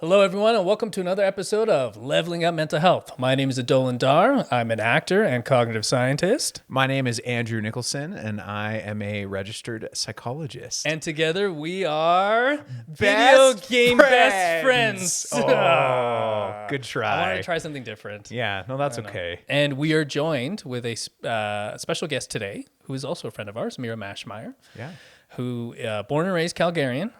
Hello, everyone, and welcome to another episode of Leveling Up Mental Health. My name is Adolyn H. I'm an actor and cognitive scientist. My name is Andrew Nicholson, and I am a registered psychologist. And together we are video game best friends. Oh, good try. I wanted to try something different. Yeah, no, that's okay. And we are joined with a special guest today, who is also a friend of ours, Mira Maschmeyer. Yeah. Who born and raised Calgarian,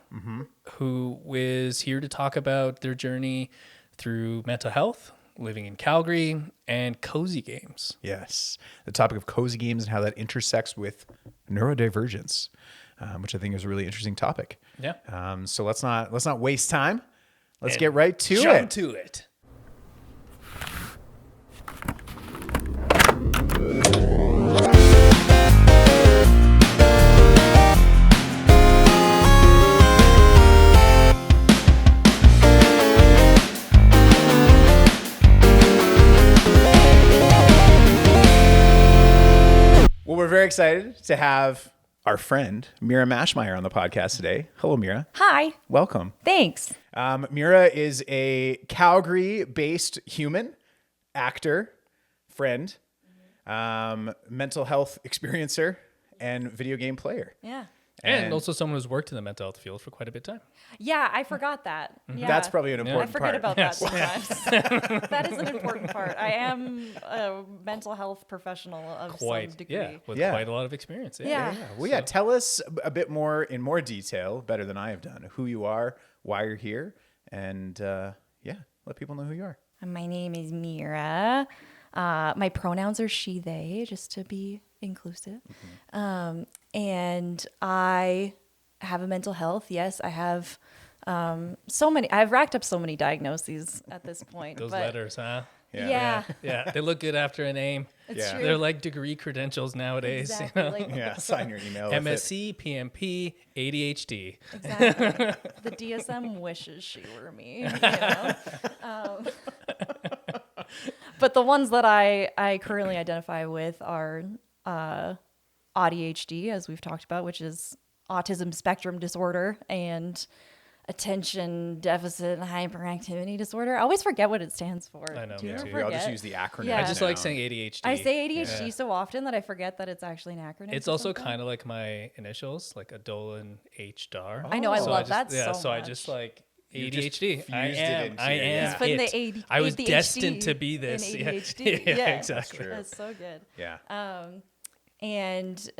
who is here to talk about their journey through mental health, living in Calgary, and cozy games. Yes, the topic of cozy games and how that intersects with neurodivergence, which I think is a really interesting topic. Yeah. So let's not waste time. Let's And get right to jump it. to it. Well, we're very excited to have our friend Mira Maschmeyer on the podcast today. Hello, Mira. Hi. Welcome. Thanks. Mira is a Calgary-based human, actor, friend, mental health experiencer, and video game player. Yeah. And also someone who's worked in the mental health field for quite a bit of time. Yeah, I forgot that. Yeah. That's probably an I important forget part. about that sometimes. That is an important part. I am a mental health professional of some degree. With Yeah. quite a lot of experience. Yeah. Well, yeah, tell us a bit more in more detail, better than I have done, who you are, why you're here, and let people know who you are. My name is Mira. My pronouns are she, they, just to be inclusive. And I have a mental health. Yes, I have I've racked up so many diagnoses at this point. Those but letters, huh? Yeah. Yeah, they look good after a name. It's Yeah. true. They're like degree credentials nowadays. Exactly. You know? Like, Yeah, sign your email. with it. MSc, PMP, ADHD. exactly. The DSM wishes she were me. You know? But the ones that I currently identify with are ADHD, as we've talked about, which is autism spectrum disorder, and attention deficit hyperactivity disorder. I always forget what it stands for. I know, Do you me ever too. We all just forget? use the acronym. Yeah. I just like now. saying ADHD. I say ADHD Yeah. so often that I forget that it's actually an acronym. It's for also something. kind of like my initials, like Adolyn H. Dar. I know, I So love just, that yeah, so so I much. just like You just ADHD. I fused it am. into I your- am. yeah. He's putting it. the I was ADHD destined to be in this. Yeah. ADHD. Yeah, Yeah. exactly. True. That's so good. Yeah. And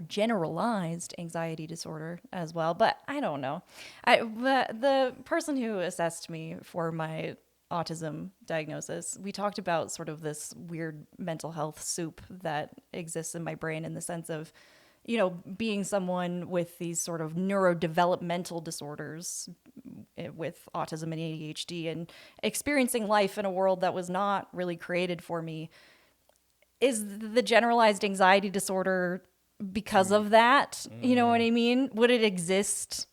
generalized anxiety disorder as well. But I don't know. The person who assessed me for my autism diagnosis, we talked about sort of this weird mental health soup that exists in my brain, in the sense of, you know, being someone with these sort of neurodevelopmental disorders with autism and ADHD, and experiencing life in a world that was not really created for me. Is the generalized anxiety disorder because of that? You know what I mean? Would it exist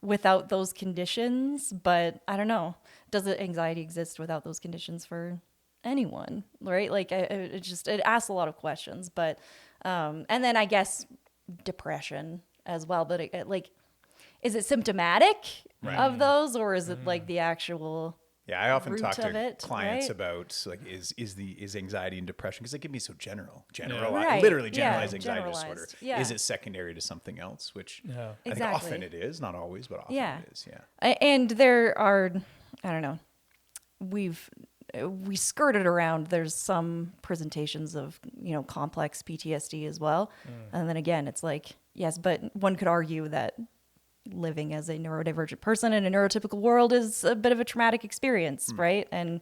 without those conditions? But I don't know. Does anxiety exist without those conditions for anyone? Right? Like it asks a lot of questions. But and then I guess depression as well. But is it symptomatic of those, or is it like the actual? Yeah, I often root talk to of it, clients right? about like is anxiety and depression, because it can be so general, Right, literally yeah, generalized anxiety disorder. generalized, yeah. Is it secondary to something else? Which Yeah. I think Exactly. often it is, not always, but often Yeah. it is. Yeah. And there are, I don't know, we skirted around. There's some presentations of, you know, complex PTSD as well. And then again, it's like, yes, but one could argue that living as a neurodivergent person in a neurotypical world is a bit of a traumatic experience, right? And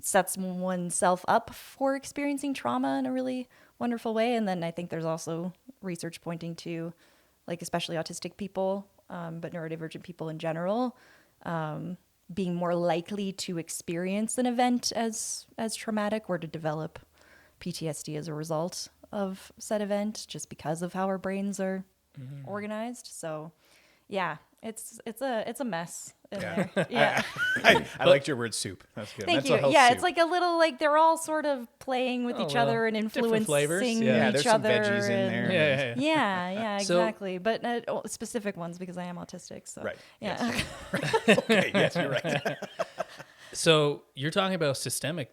sets oneself up for experiencing trauma in a really wonderful way. And then I think there's also research pointing to, like, especially autistic people, but neurodivergent people in general, being more likely to experience an event as traumatic, or to develop PTSD as a result of said event, just because of how our brains are organized. So yeah, It's a mess in Yeah. there. Yeah. I liked your word soup. That's good. Thank Mental you. health Yeah, soup. it's like a little like they're all sort of playing with each well, other and different influencing flavors. Yeah, each there's some other. veggies in and- there. Yeah. Yeah, So- exactly. But specific ones because I am autistic. So Right. yeah. Okay, yes, you're right. So you're talking about systemic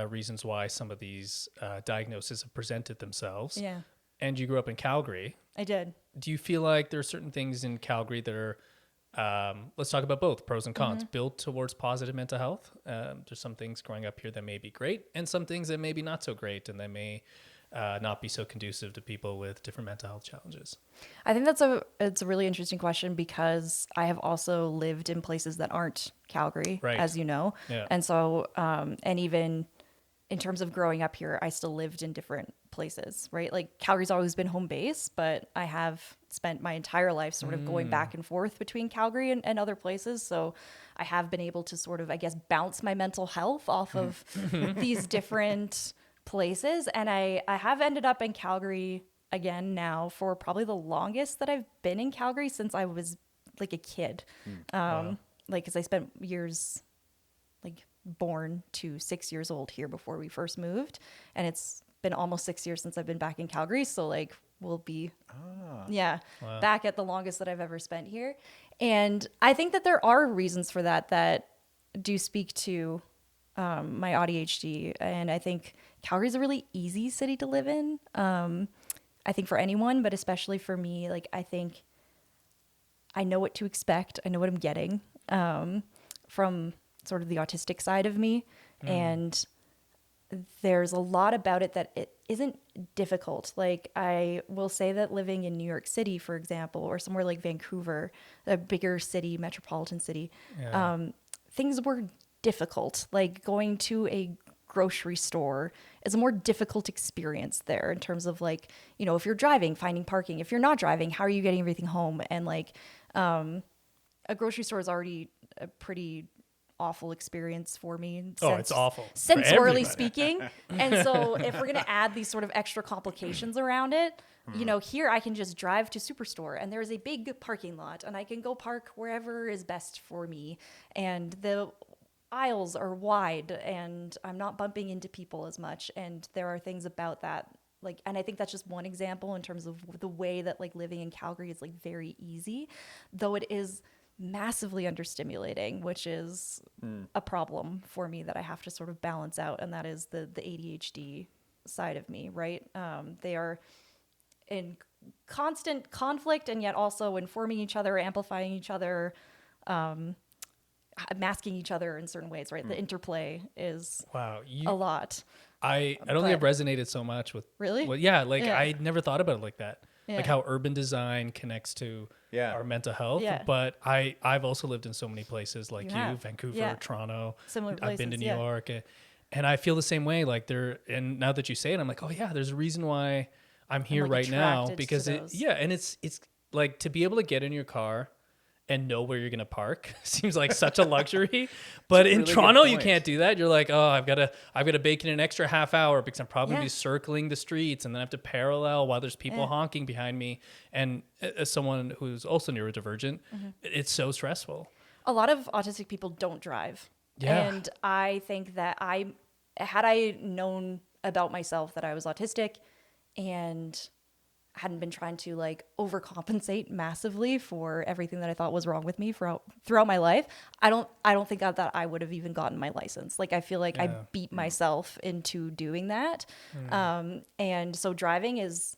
reasons why some of these diagnoses have presented themselves. Yeah, And you grew up in Calgary. I did. Do you feel like there are certain things in Calgary that are, let's talk about both pros and cons, built towards positive mental health? There's some things growing up here that may be great and some things that may be not so great and that may not be so conducive to people with different mental health challenges. I think it's a really interesting question because I have also lived in places that aren't Calgary, Right. as you know. Yeah. And so, and even in terms of growing up here, I still lived in different places, right? Like Calgary's always been home base, but I have spent my entire life sort of going back and forth between Calgary and other places. So I have been able to sort of, I guess, bounce my mental health off of these different places. And I have ended up in Calgary again now for probably the longest that I've been in Calgary since I was like a kid. Like, cause I spent years like born to 6 years old here before we first moved. And it's been almost 6 years since I've been back in Calgary. So like we'll be, back at the longest that I've ever spent here. And I think that there are reasons for that do speak to my ADHD. And I think Calgary's a really easy city to live in. I think for anyone, but especially for me, like I think I know what to expect. I know what I'm getting from sort of the autistic side of me. And there's a lot about it that it isn't difficult. Like I will say that living in New York City, for example, or somewhere like Vancouver, a bigger city, metropolitan city, things were difficult. Like going to a grocery store is a more difficult experience there in terms of like, you know, if you're driving, finding parking. If you're not driving, how are you getting everything home? And like a grocery store is already a pretty awful experience for me. It's awful. for Sensorily everybody. speaking. And so if we're going to add these sort of extra complications around it, you know, here I can just drive to Superstore and there's a big parking lot and I can go park wherever is best for me. And the aisles are wide and I'm not bumping into people as much. And there are things about that. Like, and I think that's just one example in terms of the way that like living in Calgary is like very easy, though it is massively understimulating, which is a problem for me that I have to sort of balance out. And that is the ADHD side of me, right? They are in constant conflict and yet also informing each other, amplifying each other, masking each other in certain ways, right? The interplay is Wow. a lot. I don't think I've resonated so much with. Really? Well, yeah. Like Yeah. I never thought about it like that. Yeah. Like how urban design connects to our mental health. Yeah. But I've also lived in so many places like You you, have. Vancouver, Yeah. Toronto. Similar I've been to places, New yeah. York. And I feel the same way. Like and now that you say it, I'm like, oh yeah, there's a reason why I'm here like, right now attracted to because those. and it's like to be able to get in your car and know where you're going to park seems like such a luxury. But in really good Toronto, you point. can't do that. You're like, oh, I've got to bake in an extra half hour because I'm probably going to Yeah. be circling the streets and then I have to parallel while there's people honking behind me. And as someone who's also neurodivergent, it's so stressful. A lot of autistic people don't drive. Yeah. And I think that had I known about myself that I was autistic and hadn't been trying to like overcompensate massively for everything that I thought was wrong with me throughout my life, I don't think that I would have even gotten my license. Like I feel like I beat myself into doing that. And so driving is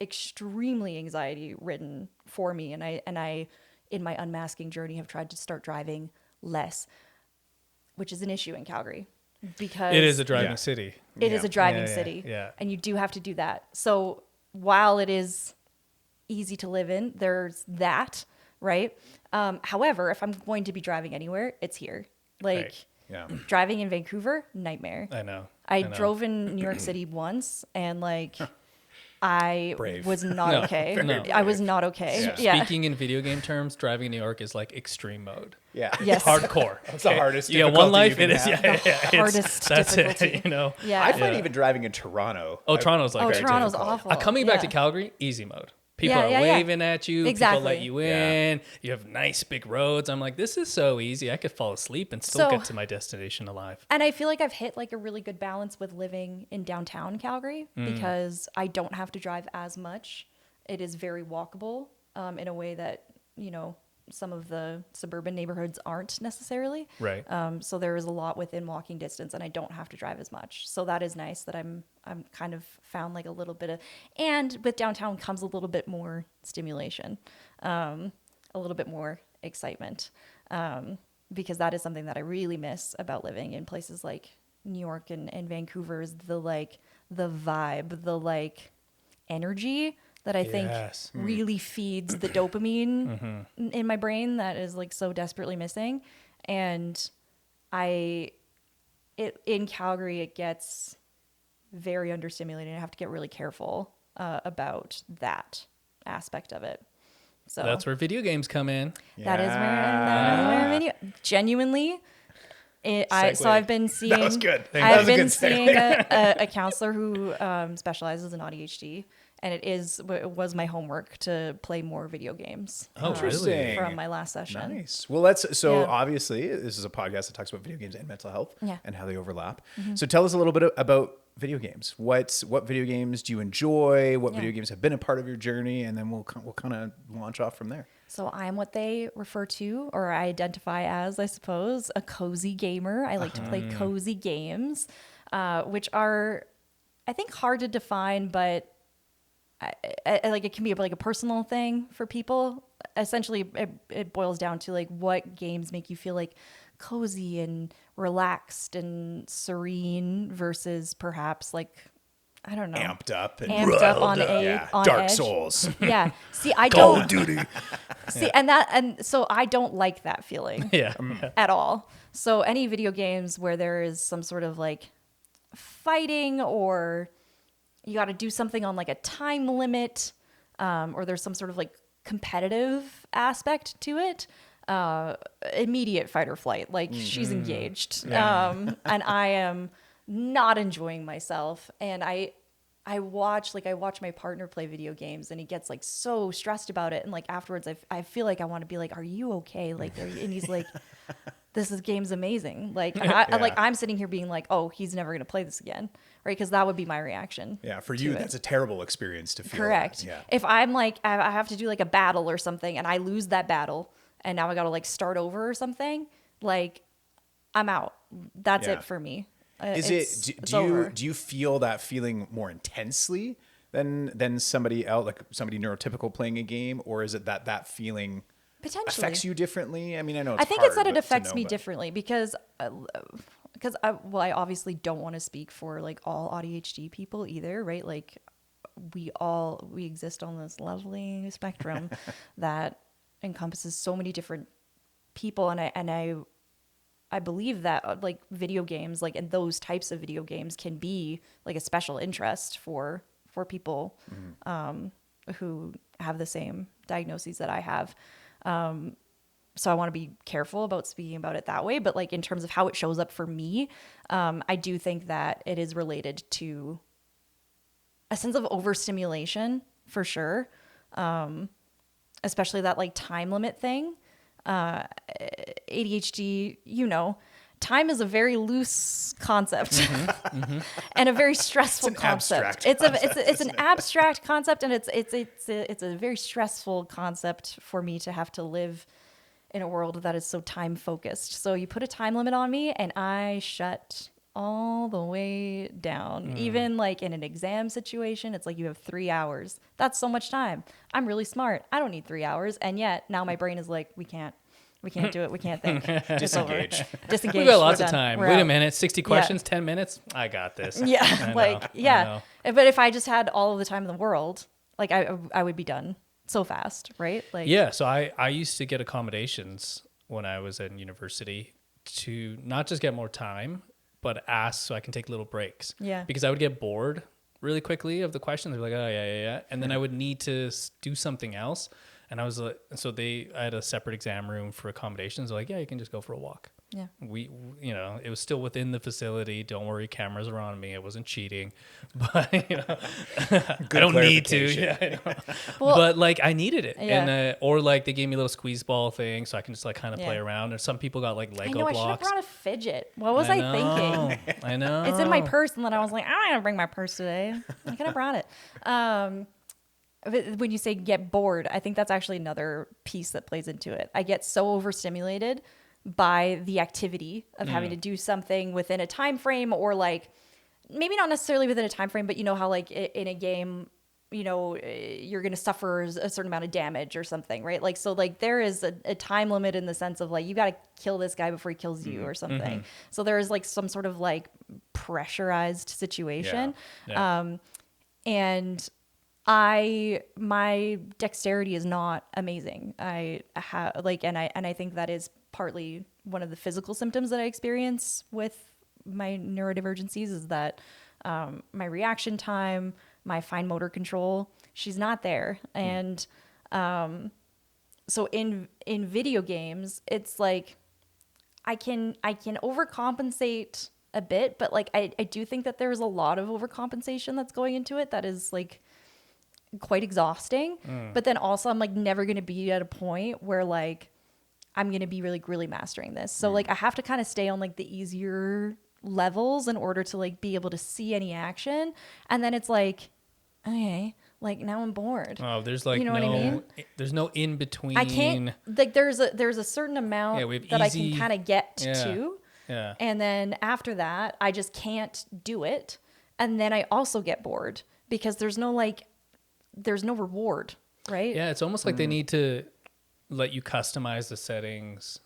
extremely anxiety ridden for me. And I in my unmasking journey have tried to start driving less, which is an issue in Calgary because It is a driving Yeah. city. it is a driving Yeah, yeah, city. yeah. And you do have to do that. So while it is easy to live in, there's that, right? However, if I'm going to be driving anywhere, it's here. Like Right. Yeah. driving in Vancouver, nightmare. I know. I know. drove in New York City once and like I Brave. was not No, okay. no. I was not okay. Yeah. Yeah. Speaking in video game terms, driving in New York is like extreme mode. Yeah. Yes. Hardcore. It's the hardest. You got one difficulty life. you It can is. have. Yeah. It's- hardest that's difficulty. it. You know. Yeah. I find even driving in Toronto. Oh, Toronto's like Oh, very Toronto's difficult. awful. Coming back to Yeah. Calgary, easy mode. People are waving at you. Exactly. People let you in. You have nice big roads. I'm like, this is so easy. I could fall asleep and still get to my destination alive. And I feel like I've hit like a really good balance with living in downtown Calgary because I don't have to drive as much. It is very walkable in a way that, you know, some of the suburban neighborhoods aren't necessarily. Right. So there is a lot within walking distance and I don't have to drive as much. So that is nice that I'm kind of found like a little bit of, and with downtown comes a little bit more stimulation, a little bit more excitement, because that is something that I really miss about living in places like New York and Vancouver is the vibe, the energy that I think really feeds the dopamine in my brain that is like so desperately missing. And in Calgary, it gets very understimulating. I have to get really careful about that aspect of it. So that's where video games come in. That is where video genuinely. So I've been seeing. That was good. I've been seeing a counselor who specializes in ADHD, and it was my homework to play more video games. Oh, really? From my last session. Nice. Well, obviously this is a podcast that talks about video games and mental health and how they overlap. So tell us a little bit about video games. What video games do you enjoy? What video games have been a part of your journey? And then we'll kind of launch off from there. So I'm what they refer to, or I identify as, I suppose, a cozy gamer. I like to play cozy games, which are, I think, hard to define, but I like it can be like a personal thing for people. Essentially, it boils down to like what games make you feel like cozy and relaxed and serene versus perhaps like, I don't know, amped up on Dark edge. Souls. Yeah. See, I Call don't of Duty. see, and so I don't like that feeling at all. So any video games where there is some sort of like fighting or you got to do something on like a time limit, or there's some sort of like competitive aspect to it, immediate fight or flight. Like she's engaged, and I am not enjoying myself. And I watch my partner play video games, and he gets like so stressed about it. And like afterwards, I feel like I want to be like, "Are you okay?" Like, and he's like, "This game's amazing." Like, I'm sitting here being like, "Oh, he's never gonna play this again." Right, because that would be my reaction. Yeah, for you, that's a terrible experience to feel. Correct. That. Yeah. If I'm like, I have to do like a battle or something, and I lose that battle, and now I got to like start over or something, like, I'm out. That's it for me. Do you feel that feeling more intensely than somebody else, like somebody neurotypical playing a game, or is it that feeling potentially affects you differently? I mean, I know I think it's that it affects me differently because I obviously don't want to speak for like all ADHD people either, right? Like we exist on this lovely spectrum that encompasses so many different people, and I believe that like video games, like, and those types of video games can be like a special interest for people who have the same diagnoses that I have. So I want to be careful about speaking about it that way. But like in terms of how it shows up for me, I do think that it is related to a sense of overstimulation for sure. Especially that like time limit thing. ADHD, time is a very loose concept and a very stressful concept. It's an abstract concept, and it's a very stressful concept for me to have to live in a world that is so time focused. So you put a time limit on me and I shut all the way down. Even like in an exam situation, it's like you have 3 hours. That's so much time. I'm really smart. I don't need 3 hours. And yet now my brain is like, we can't do it. We can't think. Disengage. Disengage. We've got lots of time. We're Wait out. a minute. 60 questions, 10 minutes. I got this. Yeah. I know. But if I just had all of the time in the world, like I would be done so fast, right? Like, yeah. So I used to get accommodations when I was in university to not just get more time, but ask so I can take little breaks. Yeah. Because I would get bored really quickly of the questions. They're like, oh yeah. And then I would need to do something else. And I was like, I had a separate exam room for accommodations. They're like, yeah, you can just go for a walk. Yeah. It was still within the facility. Don't worry, cameras are on me. I wasn't cheating, but I don't need to. Yeah, I know. Well, but like I needed it, yeah. and or like they gave me a little squeeze ball thing, so I can just like kind of play Yeah. around. Or some people got like Lego I know, I should have blocks. brought a fidget. What was I thinking? I know. It's in my purse, and then I was like, I'm not gonna bring my purse today. I could have brought it. But when you say get bored, I think that's actually another piece that plays into it. I get so overstimulated by the activity of having to do something within a time frame, or like maybe not necessarily within a time frame, but you know how like in a game, you're going to suffer a certain amount of damage or something, right? Like, so like there is a time limit in the sense of like, you got to kill this guy before he kills you or something. So there is like some sort of like pressurized situation. Yeah. And my dexterity is not amazing. I have like, and I think that is partly one of the physical symptoms that I experience with my neurodivergencies is that my reaction time, my fine motor control, she's not there. And so in video games, it's like I can overcompensate a bit, but like I do think that there's a lot of overcompensation that's going into it that is like quite exhausting. But then also I'm like never going to be at a point where like I'm going to be really mastering this. So like I have to kind of stay on like the easier levels in order to like be able to see any action. And then it's like, okay, like now I'm bored. Oh, there's like you know what I mean? There's no in between. I can't like there's a certain amount that I can kind of get to. Yeah. And then after that, I just can't do it. And then I also get bored because there's no reward, right? Yeah, it's almost like they need to let you customize the settings.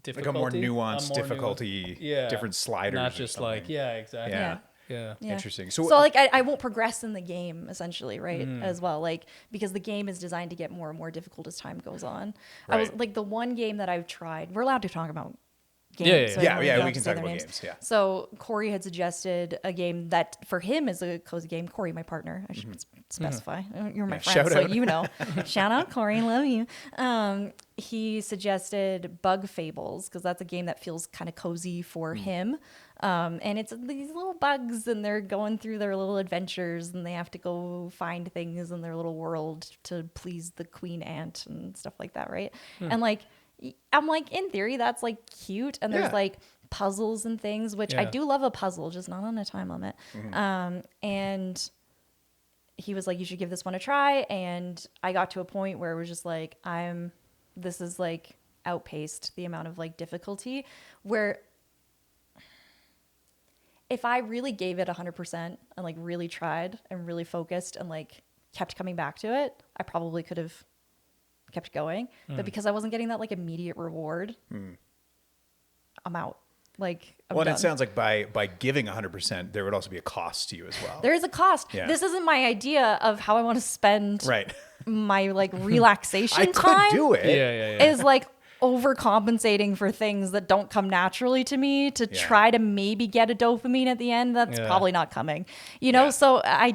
Like a more nuanced difficulty, different sliders. Not just like, exactly. Yeah. Interesting. So like I won't progress in the game essentially, right? As well, like because the game is designed to get more and more difficult as time goes on. Right. I was like the one game that I've tried. We're allowed to talk about games. Yeah. We can talk about games. Yeah. So Corey had suggested a game that for him is a cozy game. Corey, my partner, I should specify. You're my friend, so you know. Shout out, Corey, love you. He suggested Bug Fables because that's a game that feels kind of cozy for him. And it's these little bugs, and they're going through their little adventures, and they have to go find things in their little world to please the queen ant and stuff like that, right? And like, I'm like, in theory, that's like cute, and there's like puzzles and things, which I do love a puzzle, just not on a time limit. And he was like, you should give this one a try, and I got to a point where it was just like, this is like outpaced the amount of like difficulty where if I really gave it 100% and like really tried and really focused and like kept coming back to it, I probably could have kept going. But because I wasn't getting that like immediate reward, I'm out. Like, I'm done. It sounds like by giving 100%, there would also be a cost to you as well. There is a cost. Yeah. This isn't my idea of how I want to spend my like relaxation I time. could do it. Yeah. Is like overcompensating for things that don't come naturally to me to try to maybe get a dopamine at the end. That's probably not coming, you know? So I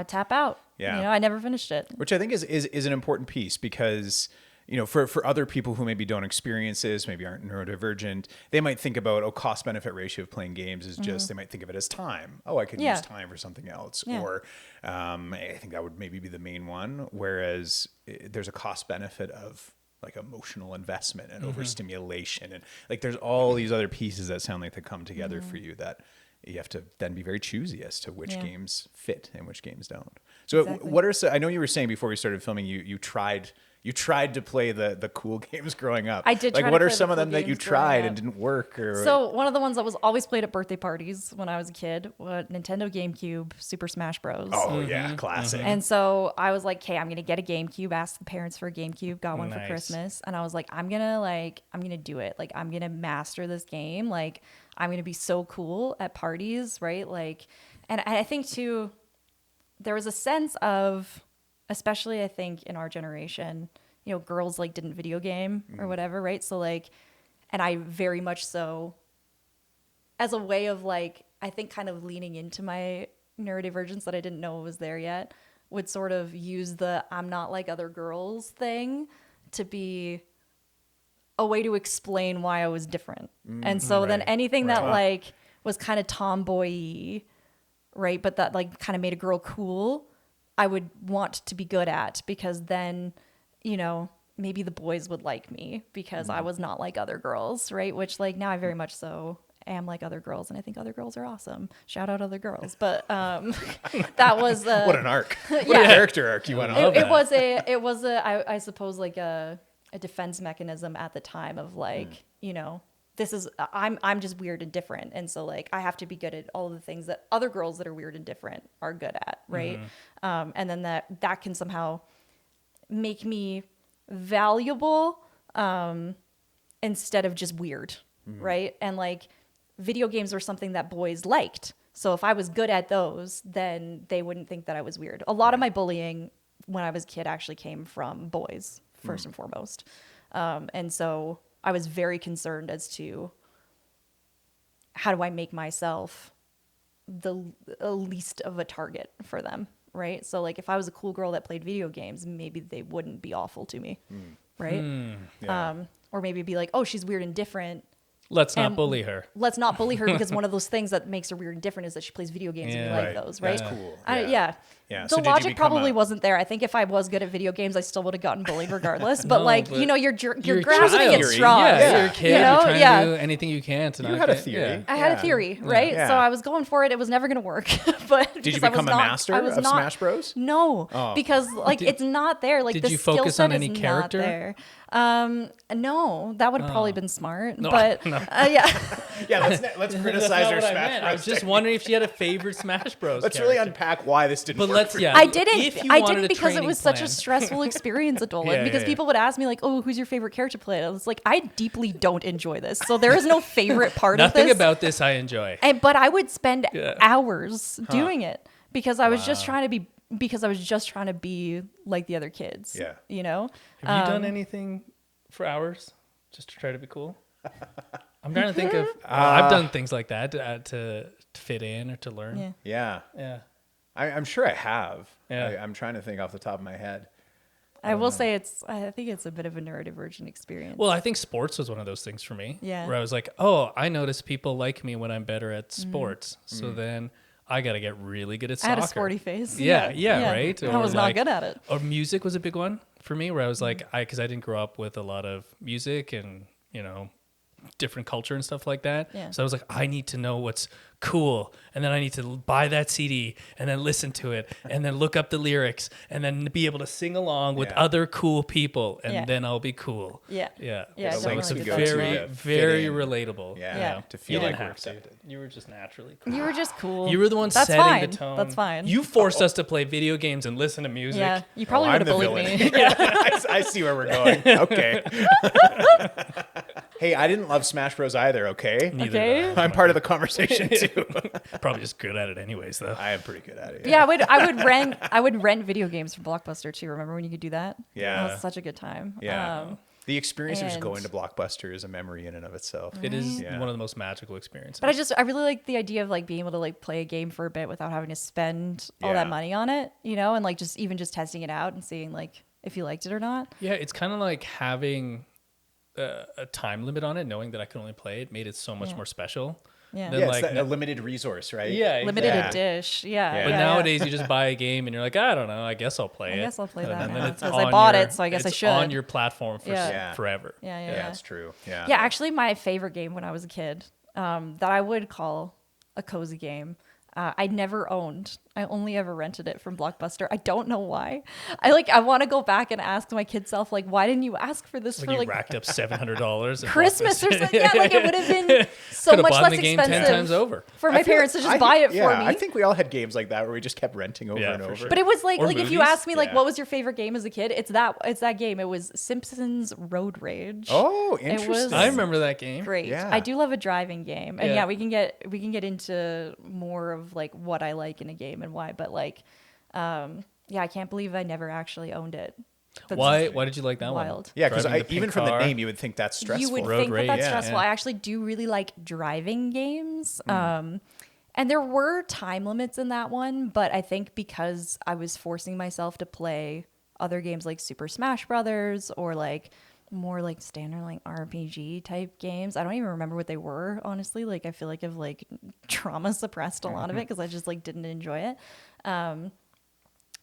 tap out. Yeah. You know, I never finished it. Which I think is an important piece because, you know, for other people who maybe don't experience this, maybe aren't neurodivergent, they might think about, cost benefit ratio of playing games is just, they might think of it as time. Oh, I could use time for something else. Yeah. Or I think that would maybe be the main one. Whereas there's a cost benefit of like emotional investment and overstimulation. And like, there's all these other pieces that sound like they come together for you that you have to then be very choosy as to which games fit and which games don't. So what are, I know you were saying before we started filming, you tried to play the cool games growing up. I did. Like, try what to are play some the of them cool that you games growing tried up. and didn't work? Or So one of the ones that was always played at birthday parties when I was a kid was Nintendo GameCube, Super Smash Bros. Oh yeah, classic. And so I was like, "Okay, I'm gonna get a GameCube." Asked the parents for a GameCube, got one for Christmas, and I was like, "I'm gonna do it. Like, I'm gonna master this game. Like, I'm gonna be so cool at parties, right? Like." And I think too, there was a sense of, especially I think in our generation, you know, girls like didn't video game or whatever, right? So like, and I very much so, as a way of like, I think kind of leaning into my neurodivergence that I didn't know was there yet, would sort of use the I'm not like other girls thing to be a way to explain why I was different. And so then anything that like was kind of tomboy-y, right, but that like kind of made a girl cool, I would want to be good at, because then, you know, maybe the boys would like me because I was not like other girls, right? Which like now I very much so am like other girls, and I think other girls are awesome. Shout out other girls. But that was what an arc. What a character arc you went on. It was I suppose like a defense mechanism at the time of like, you know, this is I'm just weird and different, and so like I have to be good at all of the things that other girls that are weird and different are good at, right? And then that can somehow make me valuable instead of just weird, right? And like video games were something that boys liked, so if I was good at those, then they wouldn't think that I was weird. A lot of my bullying when I was a kid actually came from boys first and foremost, and so I was very concerned as to how do I make myself the least of a target for them, right? So like if I was a cool girl that played video games, maybe they wouldn't be awful to me, right? Or maybe be like, oh, she's weird and different. Let's not bully her. Let's not bully her, because one of those things that makes her weird and different is that she plays video games and we like those, right? That's cool. The so logic probably wasn't there. I think if I was good at video games, I still would have gotten bullied regardless. But like, you know, your grasping it strong. Yeah, you're a kid. You know? You're trying to do anything you can to You had a theory. I had a theory, right? So I was going for it. It was never going to work. But did you become a master of Smash Bros? No, because like it's not there. Like did the you skill focus set on any is character? not there. No, that would have probably been smart. But yeah. Let's criticize her Smash Bros. I was just wondering if she had a favorite Smash Bros. Let's really unpack why this didn't work. I didn't because it was such a stressful experience, Adolyn. Because people would ask me like, "Oh, who's your favorite character to play?" I was like, I deeply don't enjoy this, so there is no favorite part of this. Nothing about this I enjoy. But I would spend hours doing it because I was just trying to be. Because I was just trying to be like the other kids. Yeah. You know? Have you done anything for hours just to try to be cool? I'm trying to think of. I've done things like that to fit in or to learn. Yeah. I'm sure I have. I'm trying to think off the top of my head. I will say I think it's a bit of a neurodivergent experience. Well, I think sports was one of those things for me. Yeah. Where I was like, oh, I notice people like me when I'm better at sports. So then I got to get really good at soccer. I had a sporty face. Yeah, right? I was not good at it. Or music was a big one for me, where I was like, because I didn't grow up with a lot of music and, you know, different culture and stuff like that. Yeah. So I was like, I need to know what's cool, and then I need to buy that CD and then listen to it and then look up the lyrics and then be able to sing along with other cool people, and then I'll be cool. Yeah. So it's very relatable. To feel like we're accepted. You were just naturally cool. You were just cool. You were the one setting the tone. That's fine. You forced us to play video games and listen to music. Yeah, you probably would have bullied me. I see where we're going. Okay. Hey, I didn't love Smash Bros. Either, okay? Okay. I'm part of the conversation too. Probably just good at it anyways, though. I am pretty good at it. Yeah, I would rent video games from Blockbuster too. Remember when you could do that? Yeah. That was such a good time. Yeah. The experience of just going to Blockbuster is a memory in and of itself. It is one of the most magical experiences. But I really like the idea of like being able to like play a game for a bit without having to spend all that money on it, you know, and like just testing it out and seeing like if you liked it or not. Yeah, it's kind of like having a time limit on it, knowing that I could only play it made it so much more special. Yeah, it's a limited resource, right? Yeah, limited a dish. Yeah. But nowadays you just buy a game and you're like, I don't know, I guess I'll play it. I guess I'll play that and then because I bought it, so I guess I should. It's on your platform for forever. Yeah, that's true. Yeah. Yeah, actually, my favorite game when I was a kid, that I would call a cozy game, I never owned. I only ever rented it from Blockbuster. I don't know why. I want to go back and ask my kid self, like, why didn't you ask for this for you racked up $700 Christmas or something? Yeah, like it would have been so much less game expensive 10 times over. for my parents to just buy it for me. I think we all had games like that where we just kept renting over and over. Sure. But it was like movies. If you asked me like what was your favorite game as a kid, it's that game. It was Simpsons Road Rage. Oh, interesting. I remember that game. Great. Yeah. I do love a driving game. And we can get into more of like what I like in a game and why, but like I can't believe I never actually owned it. Why did you like that wild. one? Yeah, because even from the name, you would think that's stressful. You would think that's stressful. I actually do really like driving games. And there were time limits in that one, but I think because I was forcing myself to play other games like Super Smash Brothers or like more like standard like RPG type games. I don't even remember what they were, honestly. Like I feel like I've like trauma suppressed a lot of it because I just like didn't enjoy it. And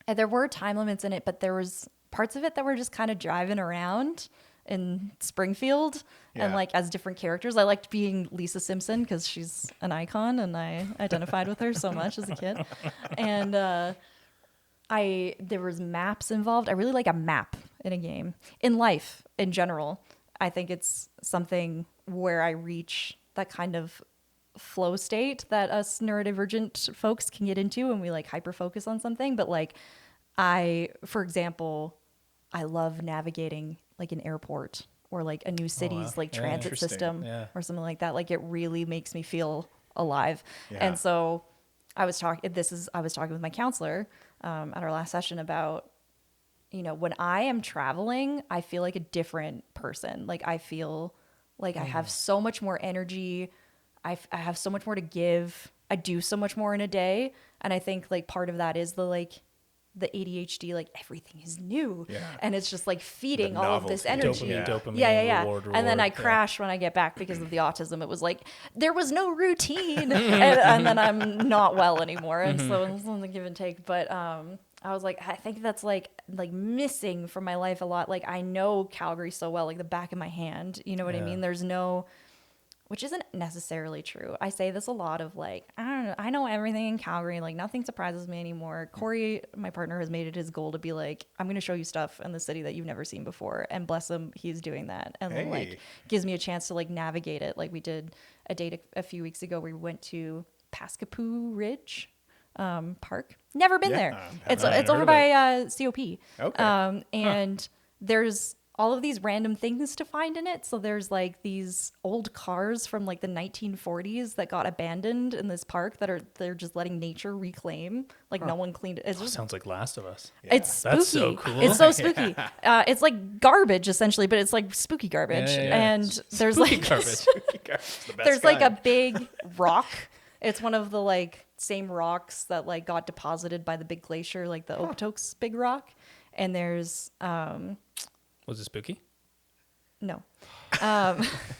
there were time limits in it, but there was parts of it that were just kind of driving around in Springfield and like as different characters. I liked being Lisa Simpson because she's an icon and I identified with her so much as a kid. And there was maps involved. I really like a map in a game. In life, in general, I think it's something where I reach that kind of flow state that us neurodivergent folks can get into when we like hyper focus on something. But like for example, I love navigating like an airport or like a new city's like transit system or something like that. Like it really makes me feel alive. And so I was talking with my counselor at our last session about, you know, when I am traveling, I feel like a different person. Like I feel like I have so much more energy. I have so much more to give. I do so much more in a day. And I think like part of that is the ADHD, like everything is new and it's just like feeding all of this energy. Dopamine, reward, and then I crash when I get back because of the autism. It was like there was no routine and then I'm not well anymore. And so it's on the give and take. But I was like, I think that's like missing from my life a lot. Like I know Calgary so well, like the back of my hand. You know what I mean? There's no, which isn't necessarily true. I say this a lot of like, I don't know, I know everything in Calgary. Like nothing surprises me anymore. Corey, my partner, has made it his goal to be like, I'm going to show you stuff in the city that you've never seen before. And bless him, he's doing that. And like gives me a chance to like navigate it. Like we did a date a few weeks ago where we went to Pascapoo Ridge Park. Never been there. It's over by COP. Okay. And there's all of these random things to find in it. So there's like these old cars from like the 1940s that got abandoned in this park they're just letting nature reclaim. Like no one cleaned it. It sounds like Last of Us. It's spooky. That's so cool. It's so spooky. It's like garbage essentially, but it's like spooky garbage. And there's spooky like garbage. there's like a big rock. It's one of the like same rocks that like got deposited by the big glacier, like the Okotoks big rock. And there's was it spooky? No.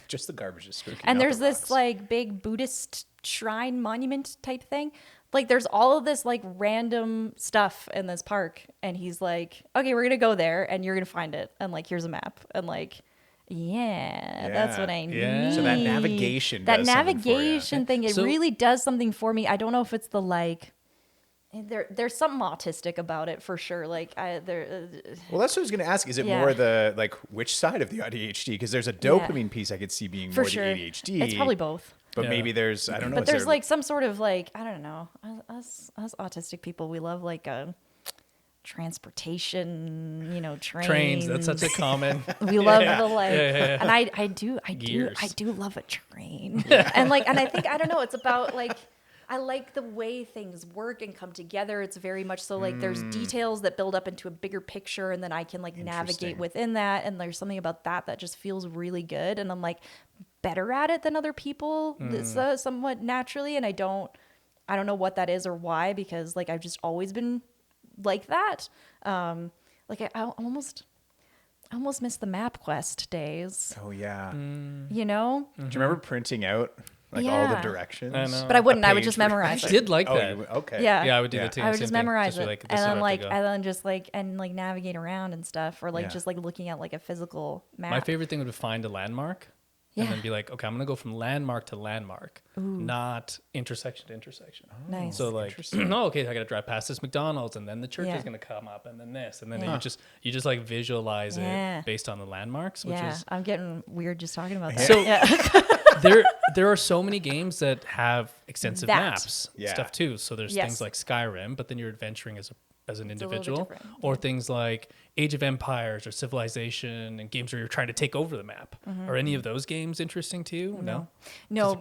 Just the garbage is spooky. And there's this like big Buddhist shrine monument type thing. Like there's all of this like random stuff in this park. And he's like, okay, we're going to go there and you're going to find it. And like, here's a map. And like, that's what I need. So that navigation thing, it really does something for me. I don't know if it's the like, there's something autistic about it for sure. Like well, that's what I was going to ask. Is it more the like which side of the ADHD? Because there's a dopamine piece I could see being for more sure. the ADHD. It's probably both. But maybe there's I don't know. But there's like some sort of like I don't know. Us autistic people, we love like a transportation, you know, trains. That's such a common. We love the like, and I do love a train, and I think I don't know. It's about like. I like the way things work and come together. It's very much so like there's details that build up into a bigger picture and then I can like navigate within that. And there's something about that just feels really good. And I'm like better at it than other people somewhat naturally. And I don't know what that is or why, because like I've just always been like that. Like I almost miss the MapQuest days. Oh yeah. You know? Do you remember printing out like all the directions? I know. But I wouldn't. I would just memorize it. I did like that. Okay. Yeah, I would do that too. I would just memorize it, like, and then like, and then just like, and like navigate around and stuff, or like just like looking at like a physical map. My favorite thing would be find a landmark, and then be like, okay, I'm gonna go from landmark to landmark, not intersection to intersection. Oh, nice. So like, okay, I gotta drive past this McDonald's, and then the church is gonna come up, and then this, and then you just like visualize it based on the landmarks. Which is I'm getting weird just talking about that. So there are so many games that have extensive maps stuff too. So there's things like Skyrim, but then you're adventuring as an individual, or things like Age of Empires or Civilization, and games where you're trying to take over the map. Are any of those games interesting to you? No,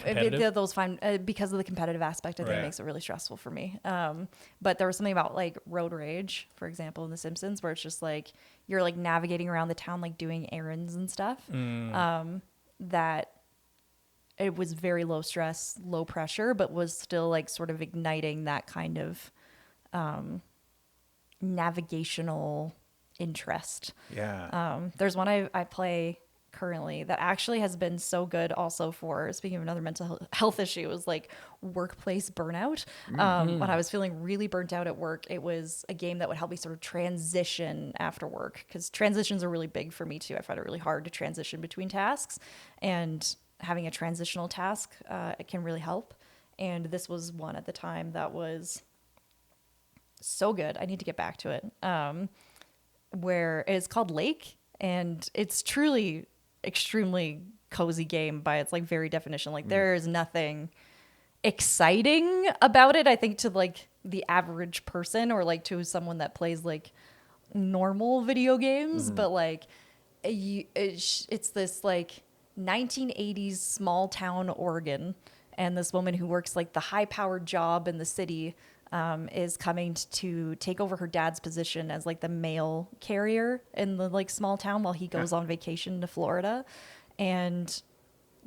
those fine because of the competitive aspect. I think it makes it really stressful for me. But there was something about like road rage, for example, in The Simpsons, where it's just like you're like navigating around the town, like doing errands and stuff. That it was very low stress, low pressure, but was still like sort of igniting that kind of navigational interest. Yeah. There's one I play currently that actually has been so good also for, speaking of another mental health issue, was like workplace burnout. When I was feeling really burnt out at work, it was a game that would help me sort of transition after work, because transitions are really big for me too. I find it really hard to transition between tasks, and having a transitional task, it can really help. And this was one at the time that was so good. I need to get back to it. Where it's called Lake, and it's truly extremely cozy game by its like very definition. Like there is nothing exciting about it, I think, to like the average person, or like to someone that plays like normal video games. But like it's this like 1980s small town Oregon, and this woman who works like the high powered job in the city is coming to take over her dad's position as like the mail carrier in the like small town while he goes on vacation to Florida. And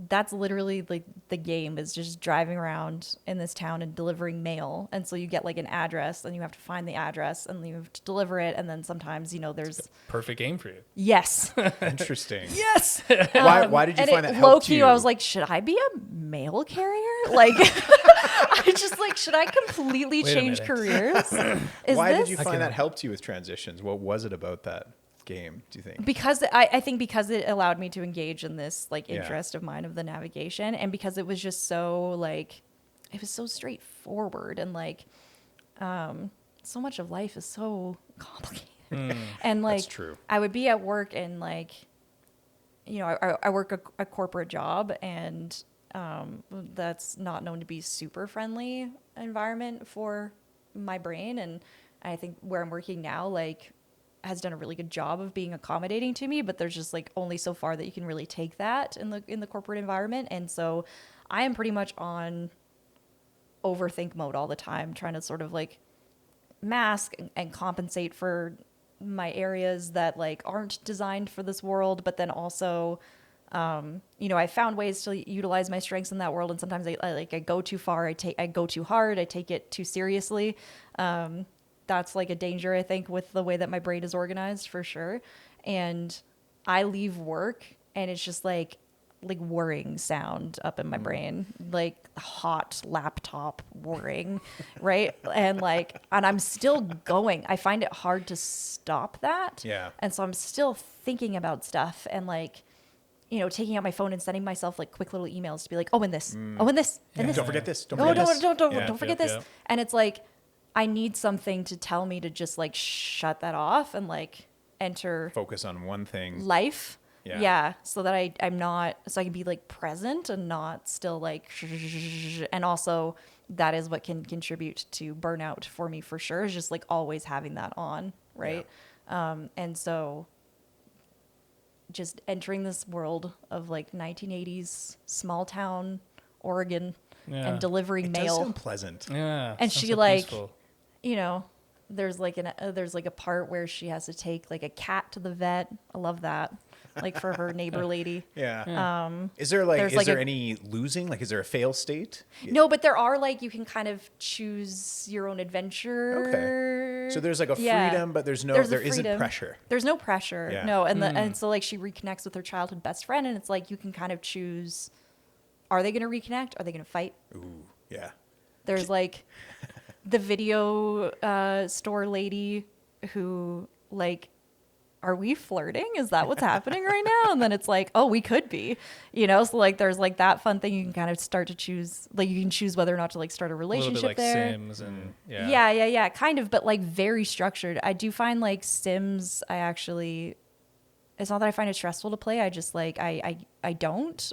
that's literally like the game, is just driving around in this town and delivering mail. And so you get like an address, and you have to find the address, and you have to deliver it. And then sometimes, you know, there's perfect game for you. Yes. Interesting. Yes. Why did you find that helped low key, you? I was like, should I be a mail carrier? Like, I just like, should I completely change careers? Why did you find that helped you with transitions? What was it about that game, do you think? Because I think because it allowed me to engage in this like interest of mine of the navigation, and because it was just so like, it was so straightforward, and like so much of life is so complicated. And like, that's true. I would be at work, and like, you know, I work a corporate job, and that's not known to be super friendly environment for my brain. And I think where I'm working now, like, has done a really good job of being accommodating to me, but there's just like only so far that you can really take that in the corporate environment. And so I am pretty much on overthink mode all the time, trying to sort of like mask and compensate for my areas that like aren't designed for this world, but then also you know, I found ways to utilize my strengths in that world, and sometimes I go too far, I go too hard, I take it too seriously. That's like a danger, I think, with the way that my brain is organized, for sure. And I leave work, and it's just like whirring sound up in my brain, like hot laptop whirring, right? And I'm still going. I find it hard to stop that. Yeah. And so I'm still thinking about stuff, and like, you know, taking out my phone and sending myself like quick little emails to be like, oh, and this, oh, and this, and this. Don't forget this. Don't forget this. And it's like, I need something to tell me to just like shut that off and like focus on one thing. Life. Yeah. So that I'm not, so I can be like present and not still like, and also that is what can contribute to burnout for me, for sure, is just like always having that on. Right. Yeah. And so just entering this world of like 1980s small town Oregon and delivering mail. Does sound pleasant. Yeah. And she so like, peaceful. You know, there's like a part where she has to take like a cat to the vet. I love that. Like for her neighbor lady. Yeah. Is there any losing? Like, is there a fail state? No, but there are like, you can kind of choose your own adventure. Okay. So there's like a freedom, but there isn't pressure. There's no pressure. Yeah. No. And so like she reconnects with her childhood best friend, and it's like, you can kind of choose, are they going to reconnect? Are they going to fight? Ooh, yeah. There's like the video store lady who like, are we flirting? Is that what's happening right now? And then it's like, oh, we could be, you know? So like, there's like that fun thing. You can kind of start to choose, like you can choose whether or not to like start a relationship a little bit like there. Sims and Yeah. Kind of, but like very structured. I do find like Sims, it's not that I find it stressful to play. I just like, I don't,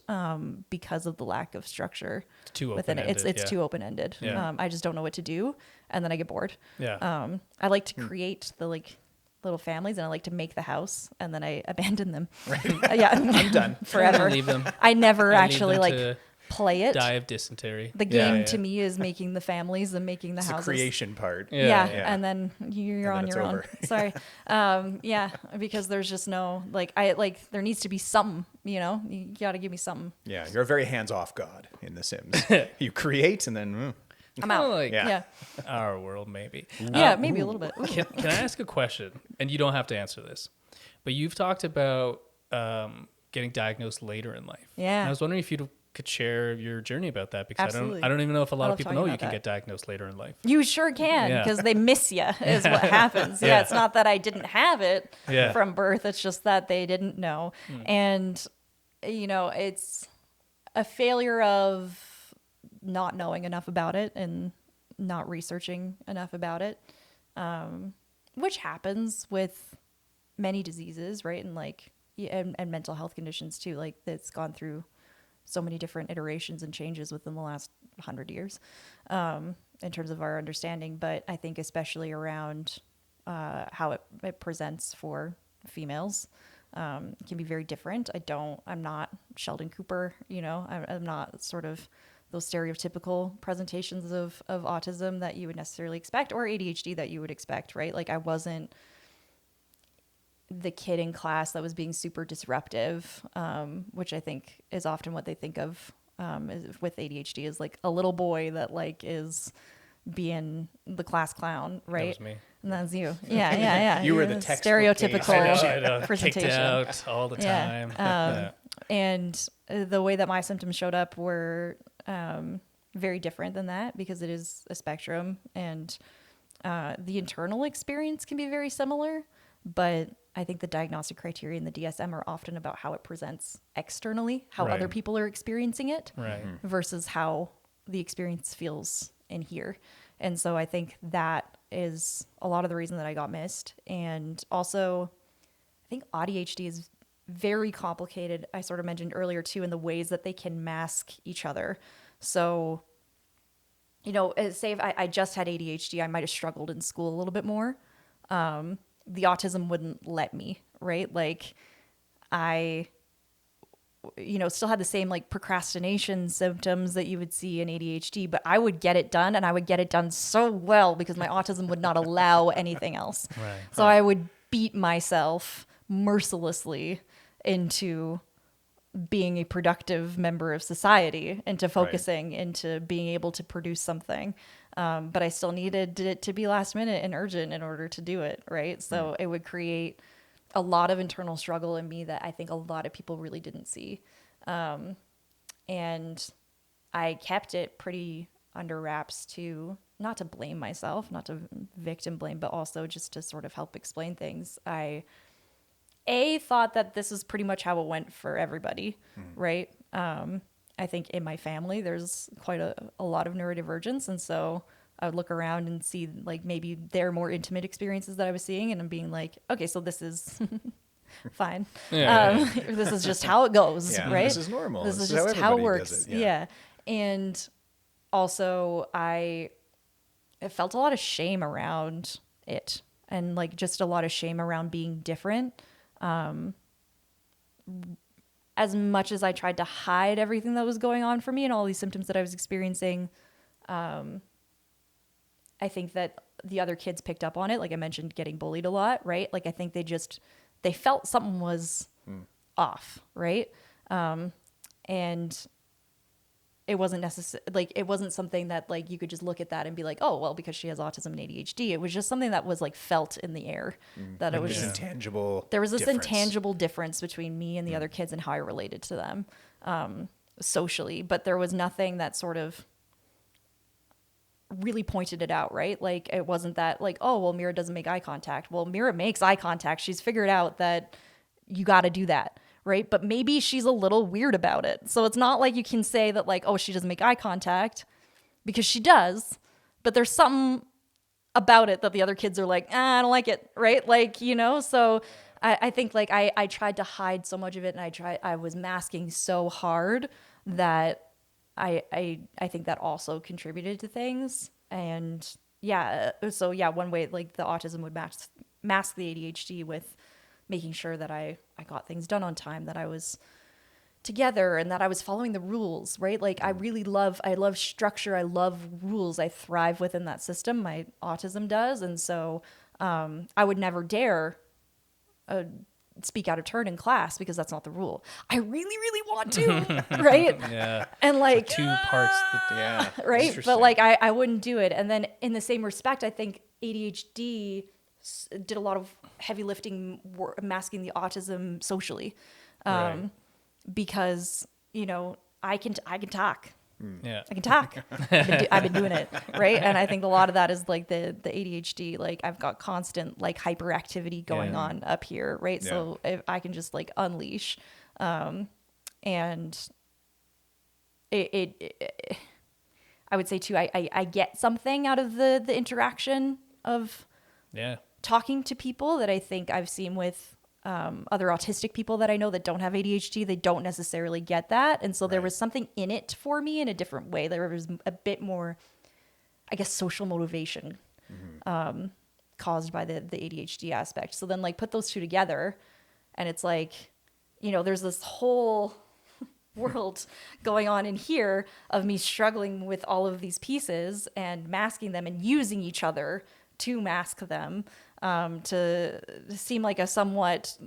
because of the lack of structure. It's too within open-ended. It's too open-ended. Yeah. I just don't know what to do. And then I get bored. Yeah. I like to create the like little families, and I like to make the house, and then I abandon them. Right. I'm done forever. Leave them. I never I actually leave them like to play it. Die of dysentery. The game to me is making the families and making the houses. The creation part. Yeah. And then you're on your own. Over. Sorry. Because there's just no there needs to be something, you know. You got to give me something. Yeah, you're a very hands-off god in The Sims. You create, and then I'm out. Like Yeah. our world, maybe. Yeah, maybe a little bit. Can I ask a question? And you don't have to answer this, but you've talked about getting diagnosed later in life. Yeah. And I was wondering if you could share your journey about that, because Absolutely. I don't even know if a lot I of love people talking know you about can that. get diagnosed later in life. You sure can, Yeah. because they miss you is what happens. Yeah, it's not that I didn't have it from birth. It's just that they didn't know. And, it's a failure of not knowing enough about it and not researching enough about it, which happens with many diseases, right? And and mental health conditions too. Like, that's gone through so many different iterations and changes within the last 100 years in terms of our understanding. But I think especially around how it presents for females can be very different. I'm not Sheldon Cooper, I'm not sort of those stereotypical presentations of autism that you would necessarily expect, or ADHD that you would expect, right? Like, I wasn't the kid in class that was being super disruptive, which I think is often what they think of with ADHD, is like a little boy that like is being the class clown, right? That was me. And that's you. Yeah. You were the textbook stereotypical I know, presentation. kicked out all the time. And the way that my symptoms showed up were very different than that, because it is a spectrum, and the internal experience can be very similar, but I think the diagnostic criteria in the DSM are often about how it presents externally, how Right. other people are experiencing it, Right. versus how the experience feels in here. And so I think that is a lot of the reason that I got missed. And also, I think ADHD is very complicated. I sort of mentioned earlier too, in the ways that they can mask each other. So, say if I just had ADHD, I might have struggled in school a little bit more. The autism wouldn't let me, right? Like, I, still had the same like procrastination symptoms that you would see in ADHD, but I would get it done, and I would get it done so well because my autism would not allow anything else. Right. So I would beat myself mercilessly into being a productive member of society, into focusing, into being able to produce something. But I still needed it to be last minute and urgent in order to do it, right? So it would create a lot of internal struggle in me that I think a lot of people really didn't see. And I kept it pretty under wraps not to blame myself, not to victim blame, but also just to sort of help explain things. I thought that this is pretty much how it went for everybody, right? I think in my family, there's quite a lot of neurodivergence. And so I would look around and see like maybe their more intimate experiences that I was seeing. And I'm being like, okay, so this is fine. This is just how it goes, right? This is normal. This is how just how it everybody works. does it. Yeah. And also I felt a lot of shame around it, and like just a lot of shame around being different. As much as I tried to hide everything that was going on for me and all these symptoms that I was experiencing, I think that the other kids picked up on it. Like I mentioned, getting bullied a lot, right? Like I think they felt something was off, right? And it wasn't it wasn't something that like you could just look at that and be like, oh, well, because she has autism and ADHD. It was just something that was like felt in the air, that it was This intangible. there was this difference. intangible difference between me and the other kids and how I related to them socially. But there was nothing that sort of really pointed it out, right? Like it wasn't that like, oh, well, Mira doesn't make eye contact. Well, Mira makes eye contact. She's figured out that you got to do that, right? But maybe she's a little weird about it. So it's not like you can say that like, oh, she doesn't make eye contact, because she does, but there's something about it that the other kids are like, I don't like it, right? Like, so I think like I tried to hide so much of it, and I was masking so hard that I think that also contributed to things. And so one way like the autism would mask the ADHD with making sure that I got things done on time, that I was together, and that I was following the rules, right? Like I love structure. I love rules. I thrive within that system. My autism does. And so I would never dare speak out of turn in class because that's not the rule. I really, really want to, right? Yeah. And like so two parts. Right. But like, I wouldn't do it. And then in the same respect, I think ADHD did a lot of heavy lifting, masking the autism socially, Right. because, you know, I can talk. Yeah. I can talk. I've been doing it, right? And I think a lot of that is like the ADHD. Like I've got constant like hyperactivity going on up here, right? Yeah. So if I can just like unleash, and it I would say too, I get something out of the interaction of talking to people that I think I've seen with other autistic people that I know that don't have ADHD. They don't necessarily get that. And so there was something in it for me in a different way. There was a bit more, I guess, social motivation caused by the ADHD aspect. So then like put those two together and it's like, you know, there's this whole world going on in here of me struggling with all of these pieces and masking them and using each other to mask them, to seem like a somewhat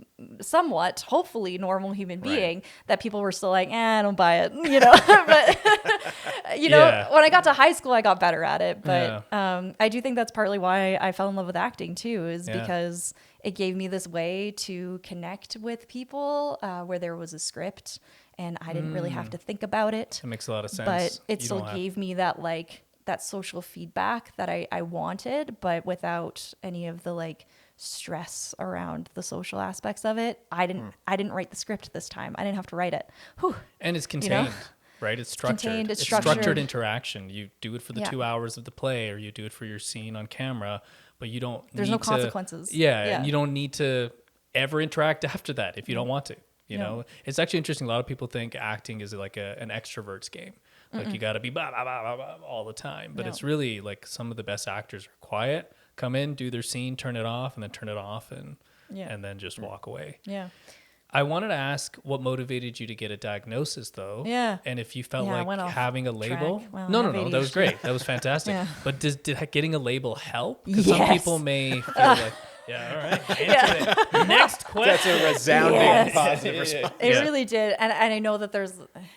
hopefully normal human being, that people were still like, I don't buy it, you know. But you know, when I got to high school, I got better at it. But I do think that's partly why I fell in love with acting too, is because it gave me this way to connect with people where there was a script and I didn't really have to think about it. That makes a lot of sense. But it still gave me that like that social feedback that I wanted, but without any of the like stress around the social aspects of it. I didn't write the script this time. I didn't have to write it. Whew. And it's contained, you know? Right? It's structured. Contained, it's structured interaction. You do it for the 2 hours of the play, or you do it for your scene on camera, but you don't There's no consequences. And you don't need to ever interact after that if you don't want to. You know, it's actually interesting. A lot of people think acting is like an extrovert's game. Like you got to be blah, blah, blah, blah, blah, all the time. But it's really like some of the best actors are quiet, come in, do their scene, turn it off, and then turn it off, and then just walk away. Yeah. I wanted to ask what motivated you to get a diagnosis, though. Yeah. And if you felt like having a label. Well, no, that was great. That was fantastic. But did getting a label help? Because some people may feel like, all right. Next question. That's a resounding positive response. It really did. And I know that there's,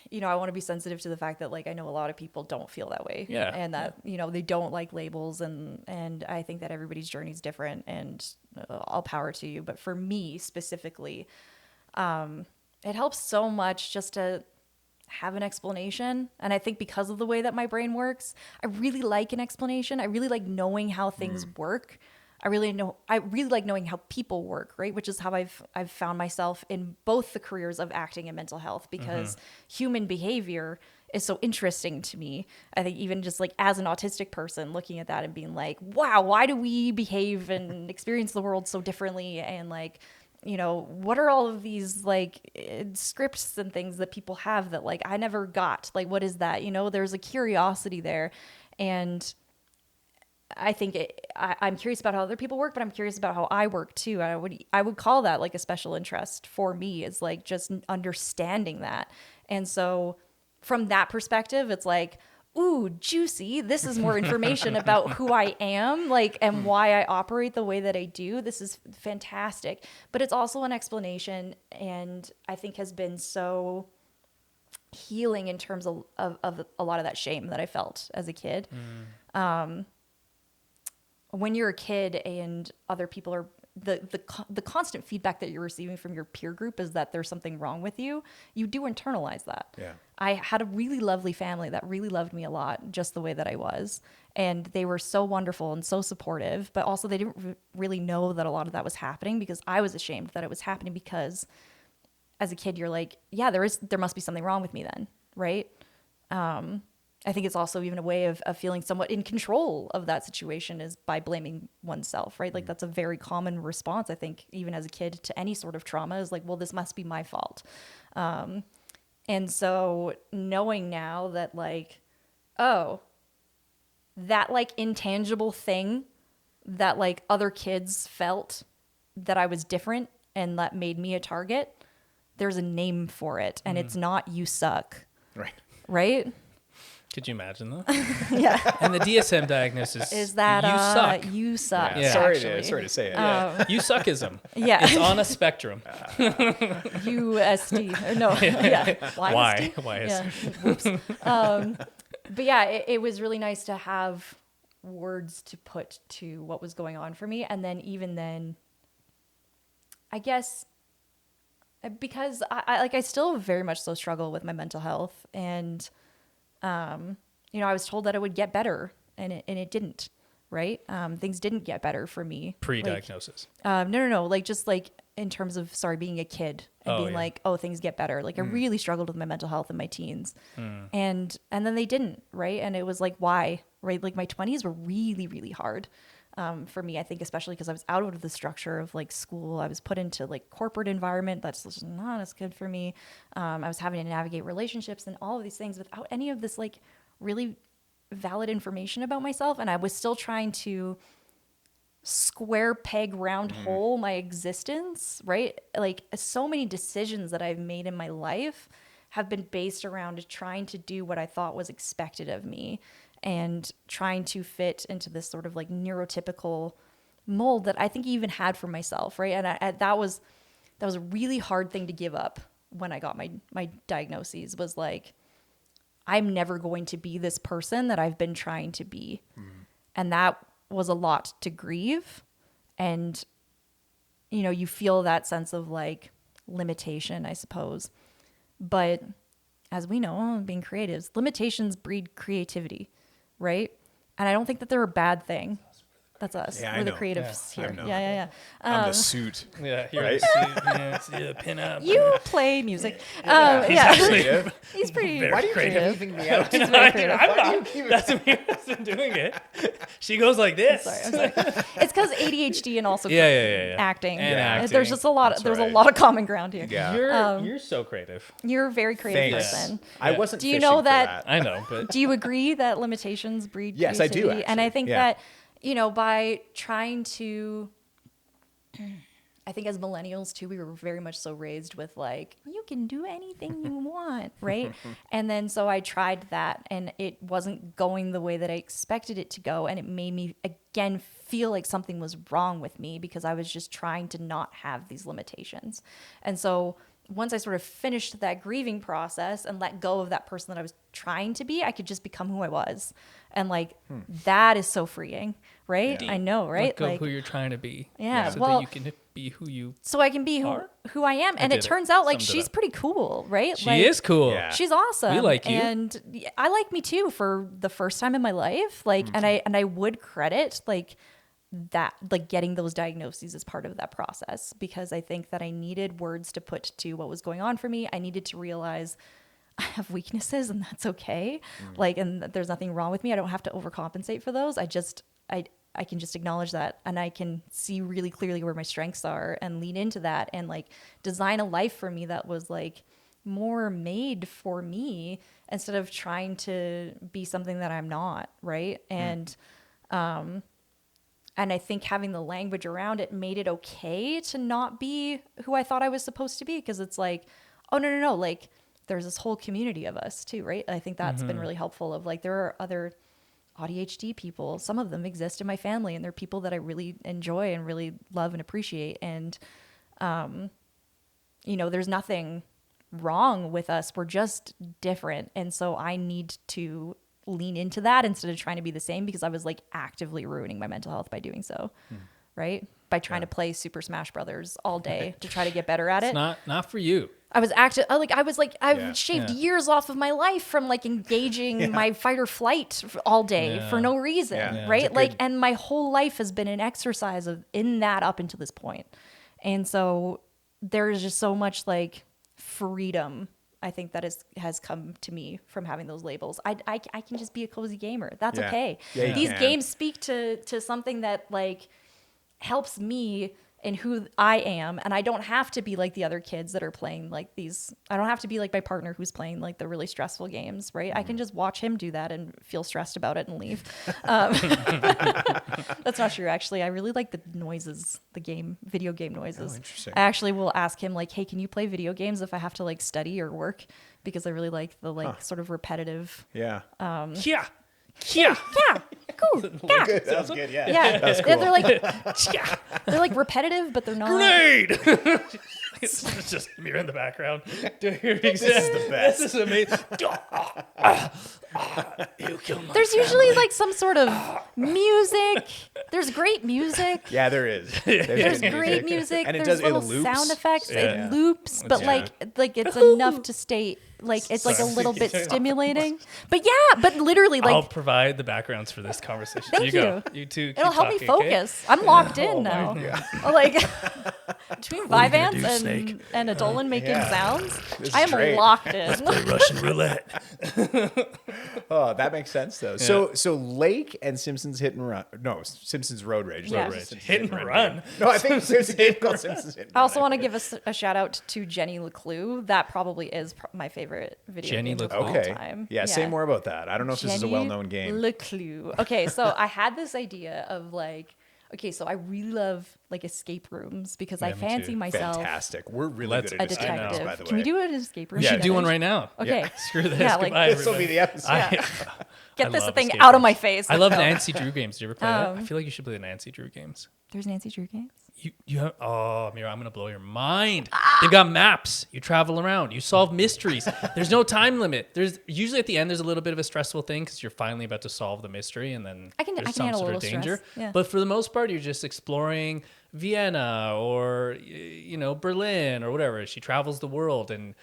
you know, I want to be sensitive to the fact that like I know a lot of people don't feel that way. Yeah. And that, you know, they don't like labels and I think that everybody's journey is different and all power to you. But for me specifically, it helps so much just to have an explanation. And I think because of the way that my brain works, I really like an explanation. I really like knowing how things work. I really like knowing how people work, right? Which is how I've found myself in both the careers of acting and mental health, because human behavior is so interesting to me. I think even just like as an autistic person looking at that and being like, wow, why do we behave and experience the world so differently? And like, you know, what are all of these like scripts and things that people have that like I never got? Like, what is that? You know, there's a curiosity there. And I think I'm curious about how other people work, but I'm curious about how I work too. I would call that like a special interest for me, is like just understanding that. And so from that perspective, it's like, ooh, juicy. This is more information about who I am, like, and why I operate the way that I do. This is fantastic. But it's also an explanation, and I think has been so healing in terms of a lot of that shame that I felt as a kid. When you're a kid and other people are the constant feedback that you're receiving from your peer group is that there's something wrong with you, you do internalize that. Yeah. I had a really lovely family that really loved me a lot, just the way that I was. And they were so wonderful and so supportive, but also they didn't really know that a lot of that was happening, because I was ashamed that it was happening, because as a kid, you're like, yeah, there must be something wrong with me then. Right. I think it's also even a way of feeling somewhat in control of that situation, is by blaming oneself, right? Like that's a very common response, I think, even as a kid to any sort of trauma, is like, well, this must be my fault. And so knowing now that like, oh, that like intangible thing that like other kids felt that I was different and that made me a target, there's a name for it, and it's not you suck. Right. Right? Could you imagine though? Yeah. And the DSM diagnosis Is that you suck. you suck. Yeah. Sorry actually. to say it. You suckism. Yeah. It's on a spectrum. USD. Or no. Yeah. Why? YSD? Why is Yeah. Whoops. But yeah, it was really nice to have words to put to what was going on for me. And then even then, I guess, because I still very much so struggle with my mental health. And, you know, I was told that it would get better, and it didn't, right? Things didn't get better for me. pre-diagnosis? No. Like, just like in terms of, being a kid and being like, oh, things get better. Like, I really struggled with my mental health in my teens. And then they didn't, right? And it was like, why, right? Like, my 20s were really, really hard. For me, I think, especially because I was out of the structure of like school. I was put into like corporate environment that's just not as good for me. I was having to navigate relationships and all of these things without any of this like really valid information about myself. And I was still trying to square peg round hole my existence, right? Like, so many decisions that I've made in my life have been based around trying to do what I thought was expected of me, and trying to fit into this sort of like neurotypical mold that I think I even had for myself, right? And that was a really hard thing to give up when I got my diagnoses, was like, I'm never going to be this person that I've been trying to be. And that was a lot to grieve. And, you know, you feel that sense of like limitation, I suppose. But as we know, being creatives, limitations breed creativity. Right? And I don't think that they're a bad thing. That's us. Yeah, We're the know. creatives Yeah, here. I know. Yeah. I'm the suit. Yeah, you're Right? yeah, pin up. You play music. Creative. He's pretty Very Why do you keep creative. leaving me out? He's very creative. I'm not. That's Mira's been doing it. She goes like this. I'm sorry. It's because ADHD and also Yeah. acting. And acting. There's just a lot. That's There's right. a lot of common ground here. Yeah. You're so creative. You're a very creative Thanks. person. I Yeah. wasn't Do you fishing know for that- I know, but Do you agree that limitations breed Yes, I do, creativity? And I actually. think Yeah. that, you know, by trying to, I think as millennials too, we were very much so raised with like, you can do anything you want, right? And then so I tried that, and it wasn't going the way that I expected it to go, and it made me again feel like something was wrong with me because I was just trying to not have these limitations. And so once I sort of finished that grieving process and let go of that person that I was trying to be, I could just become who I was. And like, that is so freeing, right? Yeah. I know, right? let go Like, who you're trying to be. Yeah, so well- that you can be who you so I can be Are? who I am. And it did it. turns out like Summed it she's up. pretty cool, right? She Like, is cool. Yeah. She's awesome. We like you. And I like me too for the first time in my life. Like, and I would credit like that, like getting those diagnoses as part of that process, because I think that I needed words to put to what was going on for me. I needed to realize I have weaknesses, and that's okay. Like, and there's nothing wrong with me. I don't have to overcompensate for those. I can just acknowledge that, and I can see really clearly where my strengths are and lean into that, and like design a life for me that was like more made for me, instead of trying to be something that I'm not, right? And I think having the language around it made it okay to not be who I thought I was supposed to be, because it's like, oh no, like there's this whole community of us too, right? I think that's been really helpful, of like, there are other ADHD people. Some of them exist in my family, and they're people that I really enjoy and really love and appreciate. And, you know, there's nothing wrong with us. We're just different. And so I need to lean into that instead of trying to be the same, because I was like actively ruining my mental health by doing so, right? By trying to play Super Smash Brothers all day to try to get better at it. It's not for you. I've Yeah. shaved Yeah. years off of my life from like engaging my fight or flight all day for no reason, Yeah. right? It's a Like, good- and my whole life has been an exercise in that up until this point. And so there is just so much like freedom, I think, that has come to me from having those labels. I can just be a cozy gamer. That's Yeah. okay. Yeah, you These can. games speak to something that like helps me in who I am, and I don't have to be like the other kids that are playing like these. I don't have to be like my partner who's playing like the really stressful games, right? I can just watch him do that and feel stressed about it and leave. That's not true, actually. I really like the noises, video game noises. Oh, interesting. I actually will ask him like, hey, can you play video games if I have to like study or work? because I really like the sort of repetitive. Yeah. Yeah. Yeah, cool. Yeah. Good. That was good. Yeah. Yeah, That's cool. they're like repetitive, but they're not. Grenade! It's just Mira in the background doing her This is the best. This is amazing. You killed my There's family. usually like some sort of music. There's great music. Yeah, there is. There's great music. And it There's does. It little loops. sound effects. Yeah. It loops, but Yeah. like it's enough to stay. Like it's like a little bit stimulating. But yeah, but literally I'll like provide the backgrounds for this conversation. Thank Go. You two. Keep it'll help me talking, okay? focus. I'm locked in now. Like between What are you Vivance gonna do, Snake? and Adolyn making Yeah. sounds, This is I am great. locked in. Play Russian roulette. Oh, that makes sense though. So Lake and Simpsons Hit and Run. No, Simpsons Road Rage. Yeah. Road Rage. Simpsons Hit and Run. No, I think there's a game called Simpsons Hit and I also Run. want to give a shout out to Jenny LeClue. That probably is my favorite video Jenny game of LeClue. all Okay. time. Yeah, say more about that. I don't know if this is a Jenny well-known game. LeClue. Okay, so I had this idea of like, okay, so I really love like escape rooms because I Yeah, me fancy too. myself Fantastic. We're really Let's- good a at escape rooms, detective. by the way. Can we do an escape room? We should together? do one right now. Okay. Screw this. Yeah, like- Goodbye, This will be the episode. Get I this love thing escape out of rooms. my face. I love Nancy Drew games. Do you ever play that? I Um, feel like you should play the Nancy Drew games. There's Nancy Drew games. You have, oh, Mira, I'm gonna blow your mind. They've got maps. You travel around. You solve mysteries. There's no time limit. There's usually at the end there's a little bit of a stressful thing because you're finally about to solve the mystery and then I can there's some handle a sort of little danger. stress. Yeah. But for the most part, you're just exploring Vienna or Berlin or whatever. She travels the world and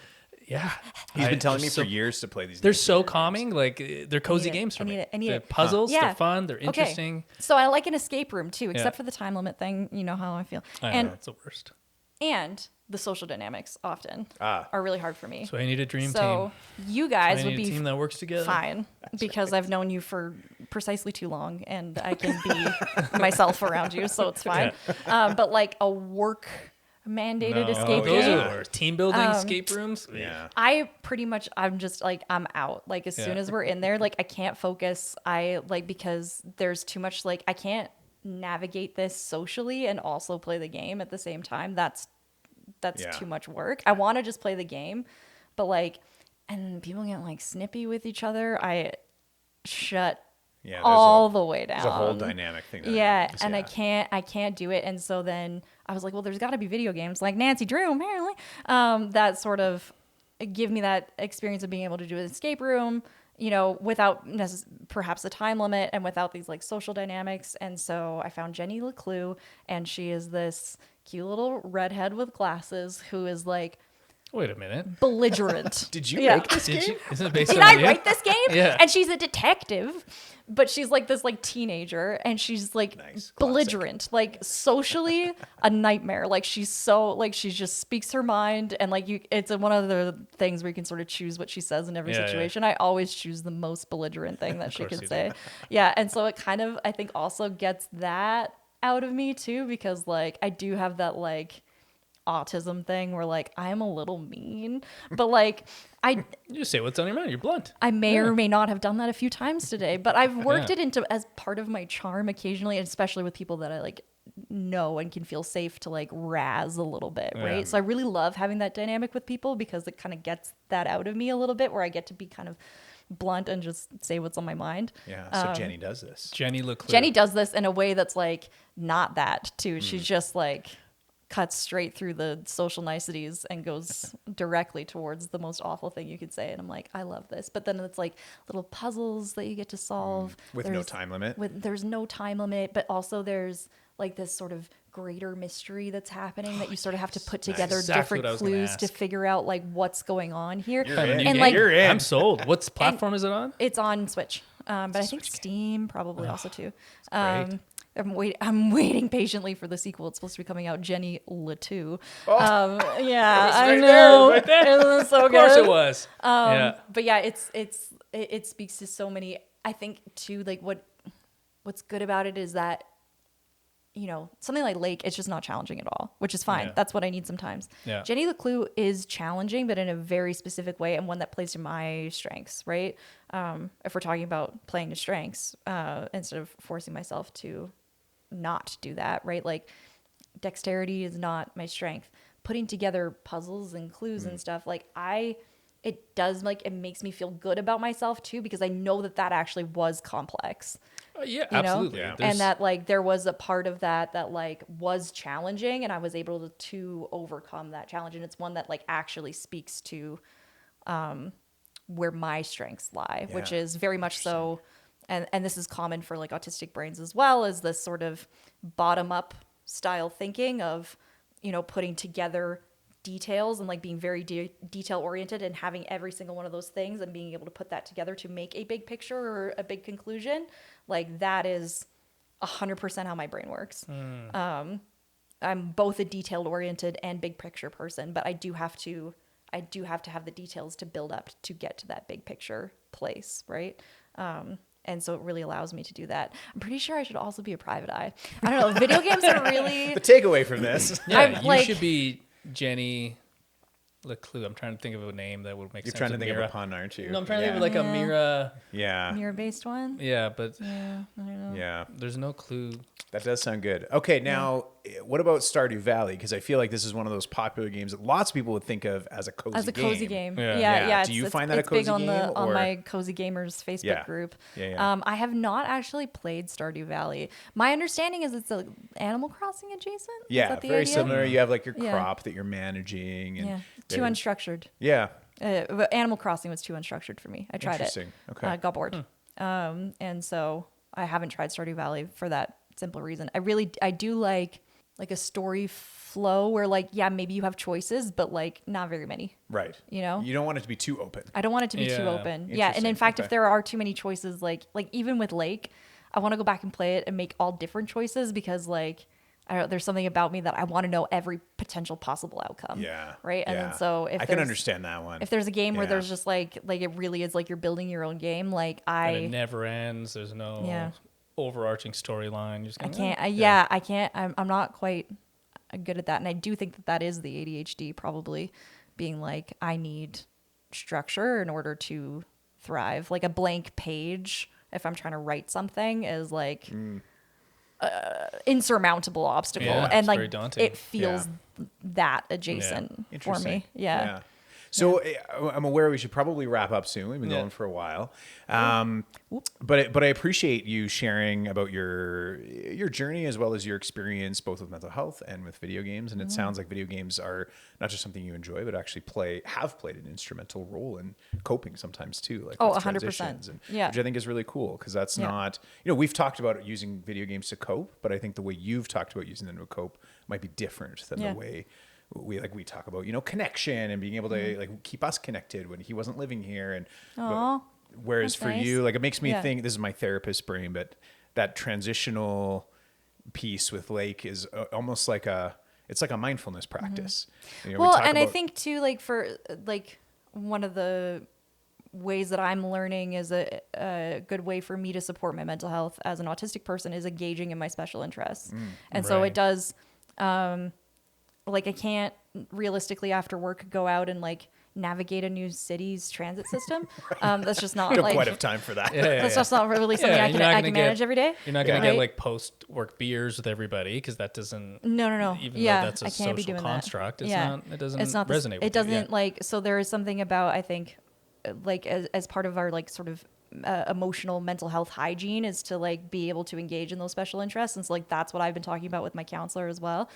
yeah, He's been telling me so, for years to play these they're games. so calming. Like they're cozy I need it. games for I need me. it. I need They're it. puzzles. Yeah. They're fun. They're interesting. Okay. So I like an escape room too, except Yeah. for the time limit thing. You know how I feel. I and know it's the worst. and the social dynamics often Ah. are really hard for me. So I need a dream So team. you guys I would need a be team that works together. fine because I've known you for precisely too long and I can be myself around you, so it's fine. But like a work mandated escape those room. are the worst. Team building escape rooms. Yeah. I'm just like, I'm out. Like as soon Yeah. as we're in there, like I can't focus. Because there's too much, like I can't navigate this socially and also play the game at the same time. That's Yeah. too much work. I want to just play the game, but like, and people get like snippy with each other. I shut Yeah, there's all the way down. There's a whole dynamic thing. That Yeah, happens, and I can't do it. And so then I was like, well, there's got to be video games like Nancy Drew, apparently, that sort of give me that experience of being able to do an escape room, without perhaps a time limit and without these like social dynamics. And so I found Jenny LeClue, and she is this cute little redhead with glasses who is like Wait a minute. belligerent. Did you Yeah. make this Did game? you? Isn't it based Did on I you? write this game? Yeah. And she's a detective, but she's like this like teenager, and she's like Nice. Classic. belligerent, like socially a nightmare. Like she's so like she just speaks her mind, and like it's one of the things where you can sort of choose what she says in every Yeah, yeah. situation. I always choose the most belligerent thing that she course could you say. Yeah, and so it kind of I think also gets that out of me too, because like I do have that like autism thing where like I'm a little mean, but like You just say what's on your mind. You're blunt. I may or may not have done that a few times today, but I've worked Yeah. it into as part of my charm occasionally, and especially with people that I like know and can feel safe to like razz a little bit, right? Yeah. So I really love having that dynamic with people because it kind of gets that out of me a little bit, where I get to be kind of blunt and just say what's on my mind. Yeah. So Jenny does this. Jenny LeClue. Jenny does this in a way that's like not that too. She's just like cuts straight through the social niceties and goes directly towards the most awful thing you could say. And I'm like, I love this. But then it's like little puzzles that you get to solve. With no time limit? There's no time limit, but also there's like this sort of greater mystery that's happening that you sort of have to put together Exactly different what I was gonna clues to ask. figure out like what's going on here. You're Kind of a in. new And, game. like- You're in. I'm sold. What's platform is it on? It's on Switch, but I think Steam probably also too. great. I'm waiting patiently for the sequel. It's supposed to be coming out. Jenny LeTou. Yeah, was I right there, know. right there. Isn't it so Of course good? it was. Yeah. But yeah, it speaks to so many. I think too, like what's good about it is that something like Lake, it's just not challenging at all, which is fine. Yeah. That's what I need sometimes. Yeah. Jenny LeClue is challenging, but in a very specific way, and one that plays to my strengths, right? If we're talking about playing to strengths, instead of forcing myself to not do that, right? Like dexterity is not my strength. Putting together puzzles and clues and stuff, like I it does like, it makes me feel good about myself too, because I know that that actually was complex. Yeah, you know? absolutely. Yeah. And that like there was a part of that like was challenging, and I was able to overcome that challenge. And it's one that like actually speaks to where my strengths lie, which Yeah. is very much so. And this is common for like autistic brains as well, is this sort of bottom up style thinking of, you know, putting together details and like being very detail oriented and having every single one of those things and being able to put that together to make a big picture or a big conclusion. Like that is 100% how my brain works. I'm both a detail oriented and big picture person, but I do have to have the details to build up to get to that big picture place. Right. And so it really allows me to do that. I'm pretty sure I should also be a private eye. I don't know. Video games are really... The takeaway from this. Yeah, you should be Jenny Leclue. I'm trying to think of a name that would make sense. You're trying to think Mira. of a pun, aren't you? No, I'm trying to think of like a Mira. Yeah. Mirror-based one? Yeah, but Yeah, I don't know. Yeah. there's no clue. That does sound good. Okay, now what about Stardew Valley? Because I feel like this is one of those popular games that lots of people would think of as a cozy game. As a cozy game. Yeah. Yeah. Do you find that a cozy big on game, on or- my Cozy Gamers Facebook Yeah. group. Yeah. I have not actually played Stardew Valley. My understanding is it's a Animal Crossing adjacent. Is Yeah, that the very idea? similar. You have like your Yeah. crop that you're managing. And Yeah, too they're- unstructured. Yeah. But Animal Crossing was too unstructured for me. I tried it. Interesting. Okay. Got bored. And so I haven't tried Stardew Valley for that simple reason. I do like a story flow where like, yeah, maybe you have choices, but like not very many. Right. You know? You don't want it to be too open. I don't want it to be too Yeah. open. Yeah. And in Interesting. fact, Okay. if there are too many choices, like even with Lake, I want to go back and play it and make all different choices because like, I don't know, there's something about me that I want to know every potential possible outcome. Yeah. Right. And yeah. then so if I can there's- understand that one. if there's a game where Yeah. there's just like it really is like you're building your own game, like And it never ends. There's no Yeah. overarching storyline. You're just I going, can't. I can't. I'm not quite good at that, and I do think that is the ADHD probably being like I need structure in order to thrive. Like a blank page, if I'm trying to write something, is like insurmountable obstacle, Yeah, and it's like very daunting. it feels that adjacent for Interesting. me. Yeah. So I'm aware we should probably wrap up soon. We've been going for a while, but I appreciate you sharing about your journey as well as your experience both with mental health and with video games. And it sounds like video games are not just something you enjoy, but actually have played an instrumental role in coping sometimes too. Like with 100%. transitions, and, Yeah. which I think is really cool because that's Yeah. not we've talked about using video games to cope, but I think the way you've talked about using them to cope might be different than Yeah. the way we talk about connection and being able to like keep us connected when he wasn't living here and Aw, whereas that's for nice. you like it makes me Yeah. think, this is my therapist brain, but that transitional piece with Lake is almost like it's like a mindfulness practice. We Well, talk and I about- think too, like for like one of the ways that I'm learning is a good way for me to support my mental health as an autistic person is engaging in my special interests. And so Right. it does, like I can't realistically after work go out and like navigate a new city's transit system. That's just not we don't like, quite have time for that. that's just not really something Yeah, I you're can, not I gonna can get- manage every day. You're not going to Right? get like post work beers with everybody because that doesn't. No. Even Yeah, though that's a I can't be social doing construct, that. it's Yeah. not. It doesn't It's not resonate. with it doesn't you. Yeah. like so there is something about I think like as part of our like sort of emotional mental health hygiene is to like be able to engage in those special interests, and so like that's what I've been talking about with my counselor as well.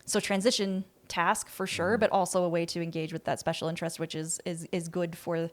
So transition task for sure, but also a way to engage with that special interest, which is good for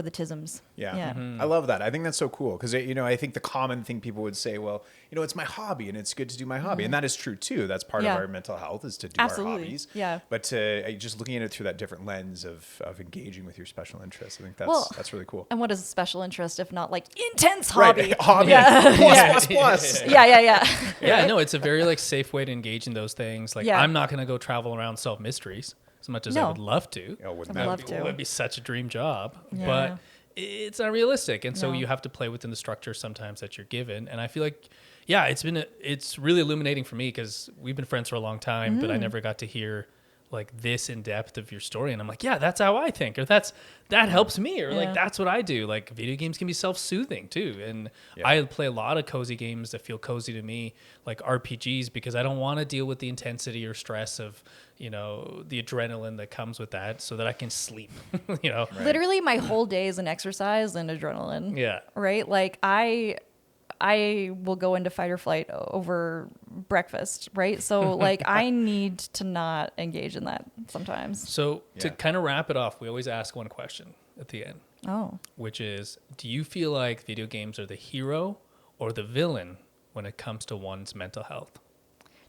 the TISMs. Yeah. I love that. I think that's so cool because, I think the common thing people would say, well, it's my hobby and it's good to do my hobby. And that is true too. That's part Yeah. of our mental health is to do Absolutely. our hobbies. Yeah. But just looking at it through that different lens of engaging with your special interests, I think that's really cool. And what is a special interest if not like intense Right. hobby? Hobby. Yeah. Plus. Yeah. Yeah, no, it's a very like safe way to engage in those things. Like Yeah. I'm not going to go travel around solve mysteries as much as I No. would love to. Oh, wouldn't I'd that love be to. It would be such a dream job, Yeah. but it's not realistic. And so No. you have to play within the structure sometimes that you're given. And I feel like, yeah, it's really illuminating for me because we've been friends for a long time, but I never got to hear like this in depth of your story. And I'm like, yeah, that's how I think, or that helps me, or like, that's what I do. Like video games can be self-soothing too. And I play a lot of cozy games that feel cozy to me, like RPGs, because I don't want to deal with the intensity or stress of, the adrenaline that comes with that, so that I can sleep, Right. Literally my whole day is an exercise and adrenaline. Yeah. Right. Like I will go into fight or flight over breakfast, right? So like I need to not engage in that sometimes. So to kind of wrap it off, we always ask one question at the end. Oh. Which is, do you feel like video games are the hero or the villain when it comes to one's mental health?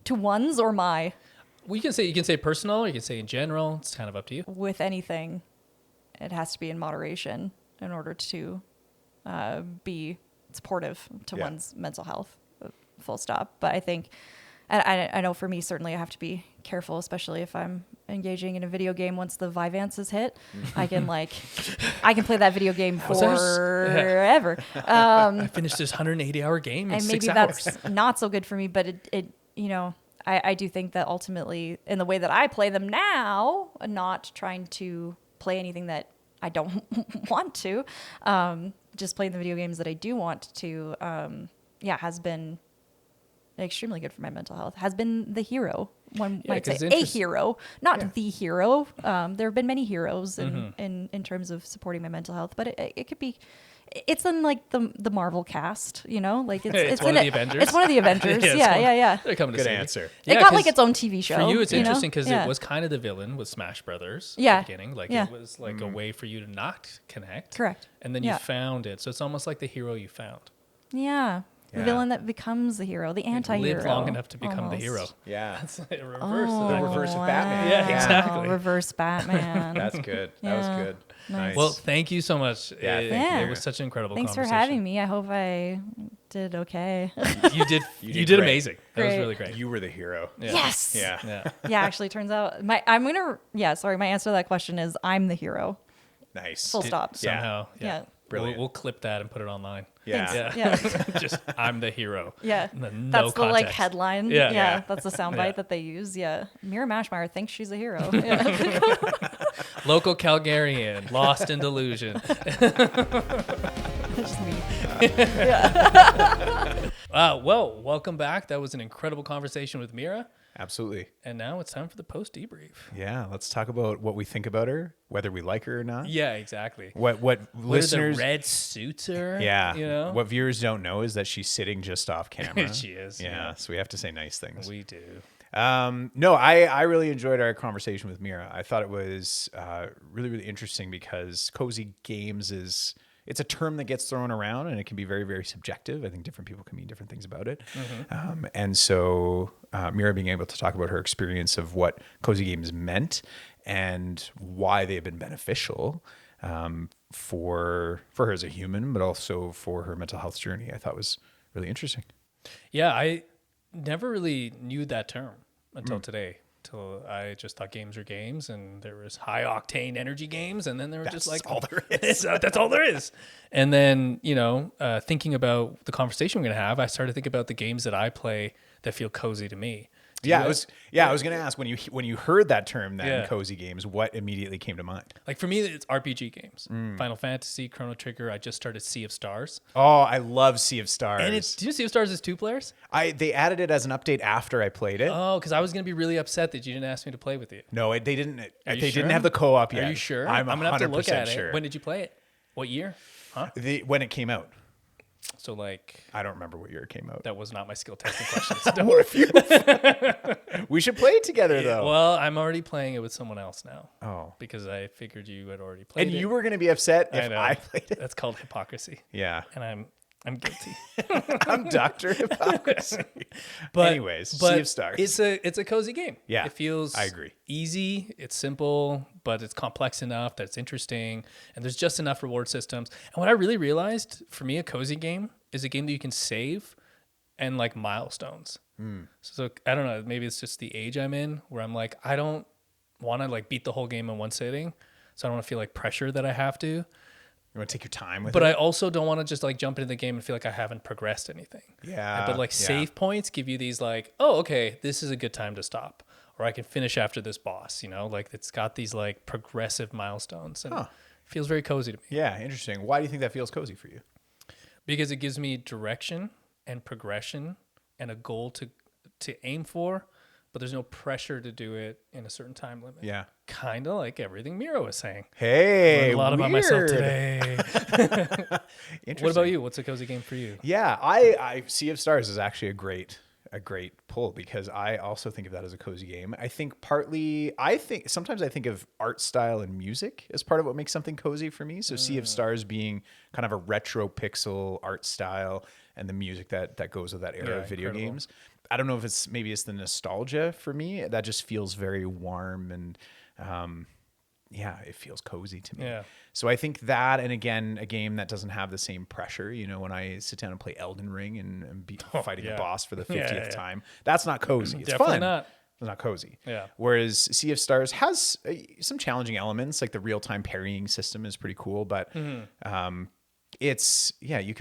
To one's or my? Well, you can say personal, or you can say in general. It's kind of up to you. With anything, it has to be in moderation in order to be supportive to one's mental health, full stop. But I think, I know for me, certainly I have to be careful, especially if I'm engaging in a video game. Once the Vyvanse is hit, I can play that video game forever. I finished this 180-hour game in and 6 maybe hours. That's not so good for me, but I do think that ultimately, in the way that I play them now, not trying to play anything that I don't want to, just playing the video games that I do want to, has been extremely good for my mental health. Has been the hero. One might say a hero, not the hero. There have been many heroes in terms of supporting my mental health, but it could be. It's in like the Marvel cast, like it's one of the Avengers. It's one of the Avengers. yeah. They're coming to Good see answer. It got like its own TV show. For you, it's interesting because it was kind of the villain with Smash Brothers at the beginning. Like it was like a way for you to not connect. Correct. And then you found it. So it's almost like the hero you found. Yeah. The villain that becomes the hero, the anti-hero. Lived long enough to become the hero. Yeah. That's a reverse. The reverse of Batman. Yeah, exactly. Reverse Batman. That's good. That was good. Nice. Well, thank you so much. It was such an incredible Thanks conversation. for having me. I hope I did okay. You did amazing. That was really great. You were the hero. Yeah. Yes. Yeah. Actually, it turns out my answer to that question is I'm the hero. Nice. Full stop. Somehow. Yeah. Brilliant. We'll clip that and put it online. Yeah. Yeah. Just I'm the hero. Yeah. No That's the context. headline. Yeah. That's the soundbite that they use. Yeah. Mira Maschmeyer thinks she's a hero. Yeah. Local Calgarian, lost in delusion. Just me. Well, welcome back. That was an incredible conversation with Mira. Absolutely. And now it's time for the post debrief. Yeah, let's talk about what we think about her, whether we like her or not. Yeah, exactly. What listeners, the red suits her. Yeah. What viewers don't know is that she's sitting just off camera. She is. Yeah, so we have to say nice things. We do. No, I really enjoyed our conversation with Mira. I thought it was really, really interesting because cozy games it's a term that gets thrown around and it can be very, very subjective. I think different people can mean different things about it. And so Mira being able to talk about her experience of what cozy games meant and why they've been beneficial for her as a human, but also for her mental health journey, I thought was really interesting. Yeah, I never really knew that term until today. Till I just thought games were games, and there was high octane energy games, and then there were just like all there is. That's all there is. And then thinking about the conversation we're gonna have, I started thinking about the games that I play that feel cozy to me. I was going to ask when you heard that term, then cozy games, what immediately came to mind? Like for me, it's RPG games, Final Fantasy, Chrono Trigger. I just started Sea of Stars. Oh, I love Sea of Stars. And do you Sea of Stars is 2 players? They added it as an update after I played it. Oh, because I was gonna be really upset that you didn't ask me to play with you. No, they didn't. They sure? didn't have the co-op yet. Are you sure? I'm gonna have to look at sure. it. When did you play it? What year? Huh? When it came out. So like, I don't remember what year it came out. That was not my skill testing question. So don't worry. We should play it together though. Well, I'm already playing it with someone else now. Oh. Because I figured you had already played it. And you were going to be upset if I played it. That's called hypocrisy. Yeah. And I'm guilty. I'm Dr. Hypocrisy. Anyways, Sea of Stars. It's a cozy game. Yeah. It feels I agree. Easy, it's simple, but it's complex enough that it's interesting, and there's just enough reward systems. And what I really realized, for me, a cozy game is a game that you can save and like milestones. So I don't know, maybe it's just the age I'm in where I'm like, I don't want to like beat the whole game in one sitting. So I don't want to feel like pressure that I have to. You want to take your time with it? But I also don't want to just like jump into the game and feel like I haven't progressed anything. Yeah. But like save points give you these like, oh, okay, this is a good time to stop. or I can finish after this boss, you know, like it's got these like progressive milestones and it feels very cozy to me. Yeah, interesting. Why do you think that feels cozy for you? Because it gives me direction and progression and a goal to aim for, but there's no pressure to do it in a certain time limit. Yeah. Kind of like everything Mira was saying. Hey, a lot about myself today. Interesting. What about you? What's a cozy game for you? Yeah, I Sea of Stars is actually a great pull because I also think of that as a cozy game. I think sometimes I think of art style and music as part of what makes something cozy for me. So Sea of Stars being kind of a retro pixel art style and the music that goes with that era of video games. I don't know if it's the nostalgia for me that just feels very warm and it feels cozy to me. Yeah. So I think that, and again, a game that doesn't have the same pressure, you know, when I sit down and play Elden Ring and be fighting a boss for the 50th time, that's not cozy. It's Definitely fun. not. It's not cozy. Yeah. Whereas Sea of Stars has some challenging elements, like the real-time parrying system is pretty cool, but you can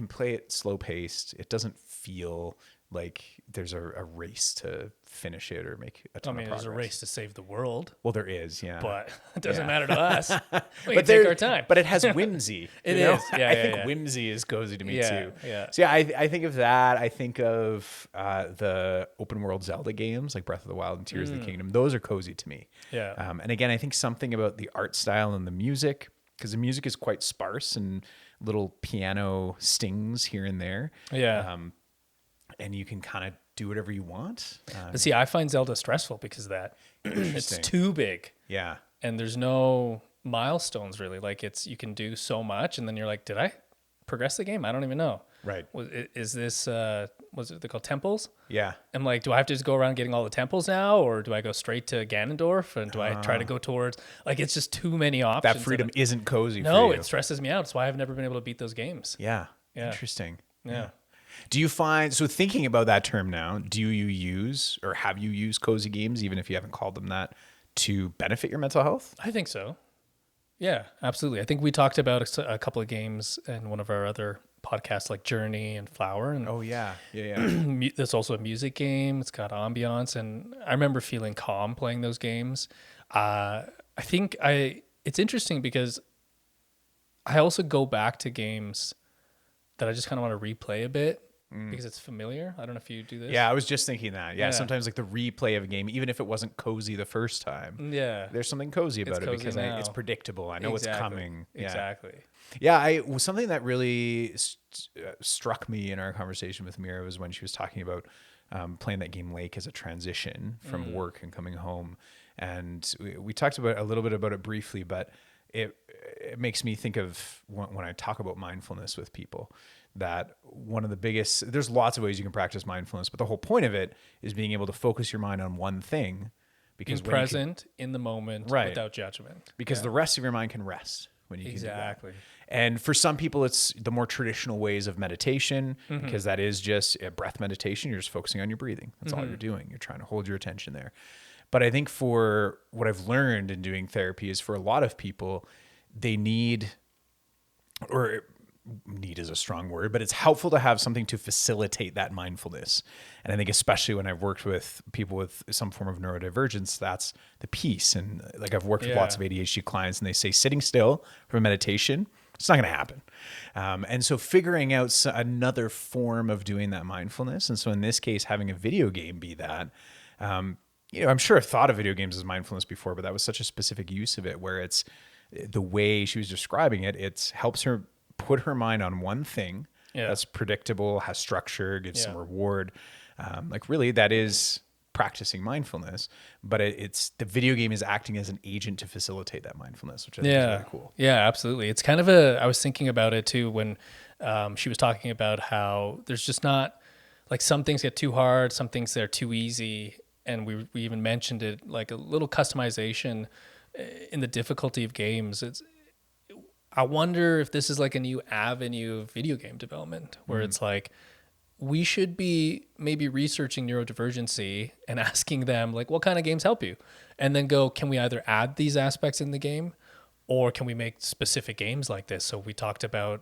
play it slow-paced. It doesn't feel like there's a race to finish it or make a ton of progress. There's a race to save the world. Well, there is, yeah. But it doesn't matter to us. We can take our time. But it has whimsy. It you know? is. Yeah, I think whimsy is cozy to me too. Yeah. So I think of that. I think of the open world Zelda games like Breath of the Wild and Tears of the Kingdom. Those are cozy to me. Yeah. And again, I think something about the art style and the music, because the music is quite sparse and little piano stings here and there. Yeah. And you can kind of do whatever you want. But see, I find Zelda stressful because of that. It's too big. Yeah. And there's no milestones really. Like you can do so much and then you're like, did I progress the game? I don't even know. Right. Is this, what's it called, temples? Yeah. I'm like, do I have to just go around getting all the temples now? Or do I go straight to Ganondorf? And do I try to go towards, like, it's just too many options. That freedom isn't cozy for you. No, it stresses me out. That's why I've never been able to beat those games. Yeah. Interesting. Yeah. Do you find, so thinking about that term now, do you use or have you used cozy games, even if you haven't called them that, to benefit your mental health? I think so. Yeah, absolutely. I think we talked about a couple of games in one of our other podcasts like Journey and Flower. And oh, yeah. There's also a music game. It's got ambiance. And I remember feeling calm playing those games. I think it's interesting because I also go back to games that I just kind of want to replay a bit because it's familiar. I don't know if you do this. Yeah, I was just thinking that. Yeah, sometimes like the replay of a game, even if it wasn't cozy the first time, there's something cozy about it because it's predictable. I know what's coming. Exactly. Yeah, something that really struck me in our conversation with Mira was when she was talking about playing that game Lake as a transition from work and coming home. And we talked about a little bit about it briefly, but it makes me think of when I talk about mindfulness with people, that one of the biggest, there's lots of ways you can practice mindfulness, but the whole point of it is being able to focus your mind on one thing. Because being present in the moment without judgment. Because the rest of your mind can rest when you can do that. Exactly. And for some people, it's the more traditional ways of meditation, because that is just a breath meditation. You're just focusing on your breathing. That's all you're doing. You're trying to hold your attention there. But I think for what I've learned in doing therapy is for a lot of people, they need is a strong word, but it's helpful to have something to facilitate that mindfulness. And I think especially when I've worked with people with some form of neurodivergence, that's the piece. And like I've worked with lots of ADHD clients and they say sitting still for meditation, it's not going to happen. And so figuring out another form of doing that mindfulness. And so in this case, having a video game be that, I'm sure I've thought of video games as mindfulness before, but that was such a specific use of it where it's the way she was describing it. It helps her put her mind on one thing that's predictable, has structure, gives some reward. Like really that is practicing mindfulness, but it's the video game is acting as an agent to facilitate that mindfulness, which I think is really cool. Yeah, absolutely. It's kind of I was thinking about it too when she was talking about how there's just not, like some things get too hard, some things they're too easy. And we even mentioned it, like a little customization in the difficulty of games. I wonder if this is like a new avenue of video game development where it's like, we should be maybe researching neurodivergency and asking them like, what kind of games help you? And then go, can we either add these aspects in the game Or can we make specific games like this? So we talked about,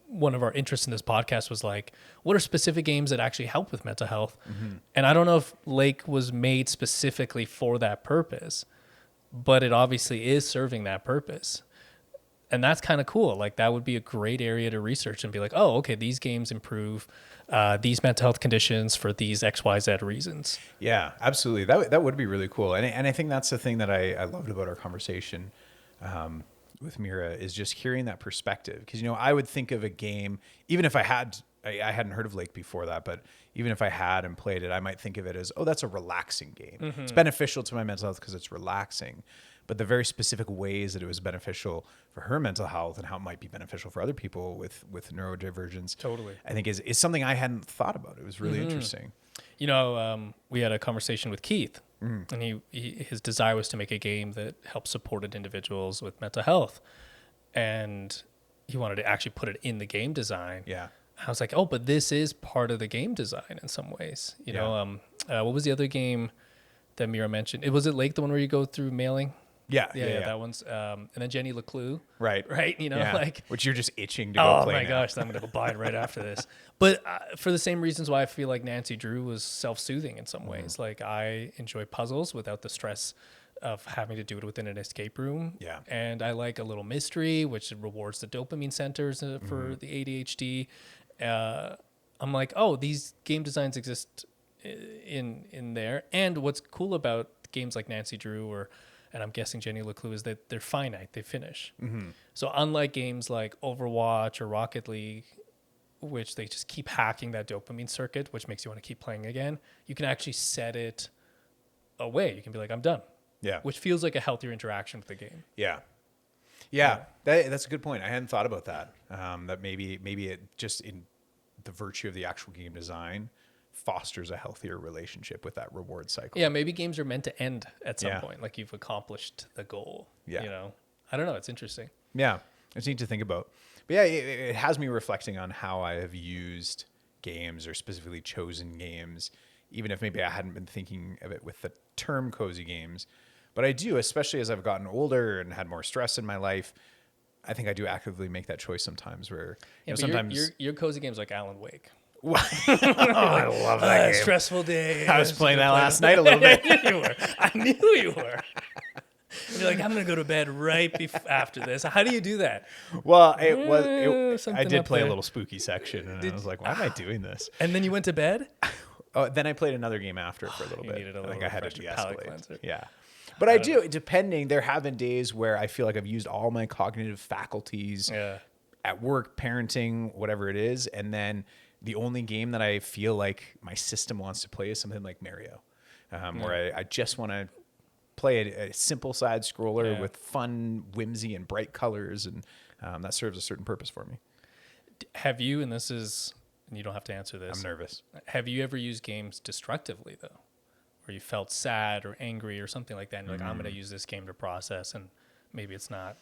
one of our interests in this podcast was like, what are specific games that actually help with mental health? And I don't know if Lake was made specifically for that purpose, but it obviously is serving that purpose. And that's kind of cool. Like that would be a great area to research and be like, oh, okay, these games improve these mental health conditions for these XYZ reasons. Yeah, absolutely. That would be really cool. And I think that's the thing that I loved about our conversation with Mira is just hearing that perspective. Because, I would think of a game, even if I hadn't heard of Lake before that, but even if I had and played it, I might think of it as, oh, that's a relaxing game. It's beneficial to my mental health because it's relaxing. But the very specific ways that it was beneficial for her mental health and how it might be beneficial for other people with neurodivergence, totally, I think is something I hadn't thought about. It was really interesting. We had a conversation with Keith, and his desire was to make a game that helps supported individuals with mental health, and he wanted to actually put it in the game design. Yeah, I was like, oh, but this is part of the game design in some ways. What was the other game that Mira mentioned? Was it Lake, the one where you go through mailing? Yeah. That one's, and then Jenny Leclue. Right. Which you're just itching to go play. Oh my gosh, I'm going to go buy it right after this. But for the same reasons why I feel like Nancy Drew was self-soothing in some ways. Like I enjoy puzzles without the stress of having to do it within an escape room. Yeah. And I like a little mystery, which rewards the dopamine centers for the ADHD. I'm like, oh, these game designs exist in there. And what's cool about games like Nancy Drew and I'm guessing Jenny Leclue is that they're finite, they finish. So unlike games like Overwatch or Rocket League, which they just keep hacking that dopamine circuit, which makes you want to keep playing again, you can actually set it away. You can be like, I'm done. Yeah. Which feels like a healthier interaction with the game. Yeah. That's a good point. I hadn't thought about that. That maybe it just in the virtue of the actual game design fosters a healthier relationship with that reward cycle. Yeah, maybe games are meant to end at some point, like you've accomplished the goal. Yeah. I don't know. It's interesting. Yeah, it's neat to think about. But yeah, it has me reflecting on how I have used games or specifically chosen games, even if maybe I hadn't been thinking of it with the term cozy games. But I do, especially as I've gotten older and had more stress in my life. I think I do actively make that choice sometimes where sometimes your cozy games like Alan Wake. I love that game. Stressful day. I was playing that last night a little bit. I knew you were. And you're like, I'm gonna go to bed right after this. How do you do that? Well, I did play a little spooky section, and I was like, why am I doing this? And then you went to bed. Then I played another game after it for a little bit. Needed a I think little I had to palate de-escalate. cleanser. Yeah. But I do, depending, there have been days where I feel like I've used all my cognitive faculties at work, parenting, whatever it is. And then the only game that I feel like my system wants to play is something like Mario, where I just want to play a simple side scroller with fun whimsy and bright colors. And that serves a certain purpose for me. Have you, and you don't have to answer this. I'm nervous. Have you ever used games destructively, though? Where you felt sad or angry or something like that, and you're like, I'm going to use this game to process, and maybe it's not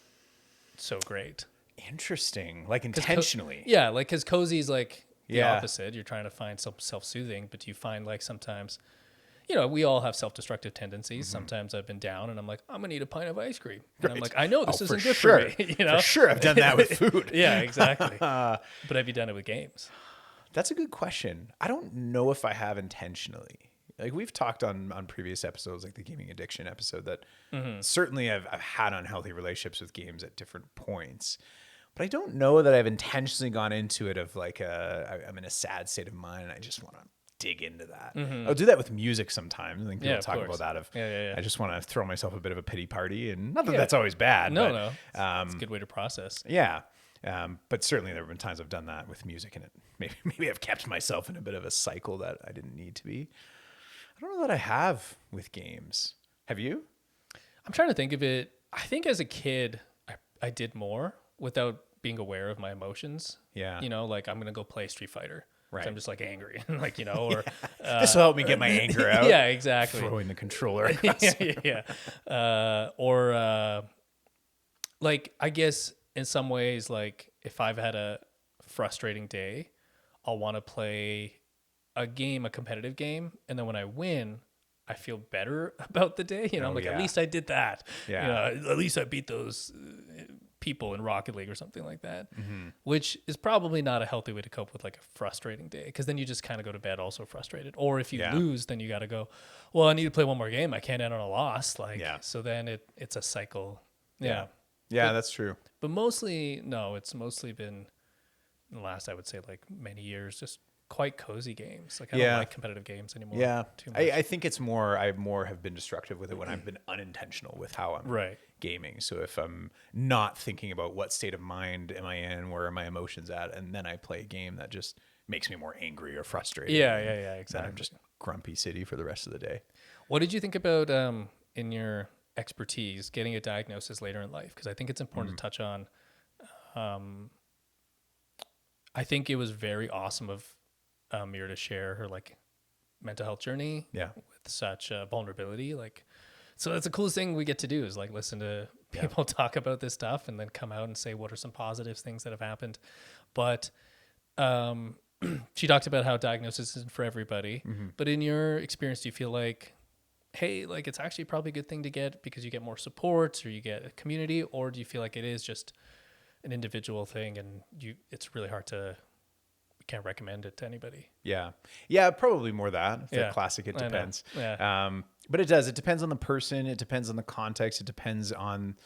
so great. Interesting. Like intentionally. Because cozy is like the opposite. You're trying to find some self-soothing, but you find like sometimes, we all have self-destructive tendencies. Sometimes I've been down, and I'm like, I'm going to eat a pint of ice cream. And I'm like, I know this isn't good for me. For sure. I've done that with food. Yeah, exactly. But have you done it with games? That's a good question. I don't know if I have intentionally. Like we've talked on previous episodes, like the gaming addiction episode, that certainly I've had unhealthy relationships with games at different points, but I don't know that I've intentionally gone into it of like I'm in a sad state of mind and I just want to dig into that. I'll do that with music sometimes. I think people talk about that. I just want to throw myself a bit of a pity party, and not that that's always bad. No. It's a good way to process. Yeah. But certainly there have been times I've done that with music, and maybe I've kept myself in a bit of a cycle that I didn't need to be. I don't know that I have with games. Have you? I'm trying to think of it. I think as a kid, I did more without being aware of my emotions. Yeah. Like I'm going to go play Street Fighter. Right. I'm just like angry. Like, or this will help me get my anger out. Yeah, exactly. Throwing the controller across. Like, I guess in some ways, like if I've had a frustrating day, I'll want to play a competitive game, and then when I win, I feel better about the day. I'm like, at least I did that. Yeah. At least I beat those people in Rocket League or something like that, which is probably not a healthy way to cope with like a frustrating day, because then you just kind of go to bed also frustrated. Or if you lose, then you got to go, well, I need to play one more game. I can't end on a loss. So then it's a cycle. Yeah. Yeah, that's true. But mostly, no, it's mostly been in the last, I would say, like many years, just quite cozy games. Like I don't like competitive games anymore. Yeah. Too much. I think it's more, I more have been destructive with it when I've been unintentional with how I'm gaming. So if I'm not thinking about what state of mind am I in, where are my emotions at, and then I play a game that just makes me more angry or frustrated. Yeah, exactly. I'm just grumpy city for the rest of the day. What did you think about in your expertise getting a diagnosis later in life? Because I think it's important to touch on. I think it was very awesome of Mira to share her like mental health journey with such vulnerability. Like, so that's the coolest thing we get to do is like listen to people talk about this stuff and then come out and say what are some positive things that have happened. But she talked about how diagnosis isn't for everybody. But in your experience, do you feel like, hey, like it's actually probably a good thing to get because you get more support or you get a community, or do you feel like it is just an individual thing and it's really hard to, you can't recommend it to anybody? Yeah, probably more that. The classic, it depends. But it does. It depends on the person. It depends on the context. It depends on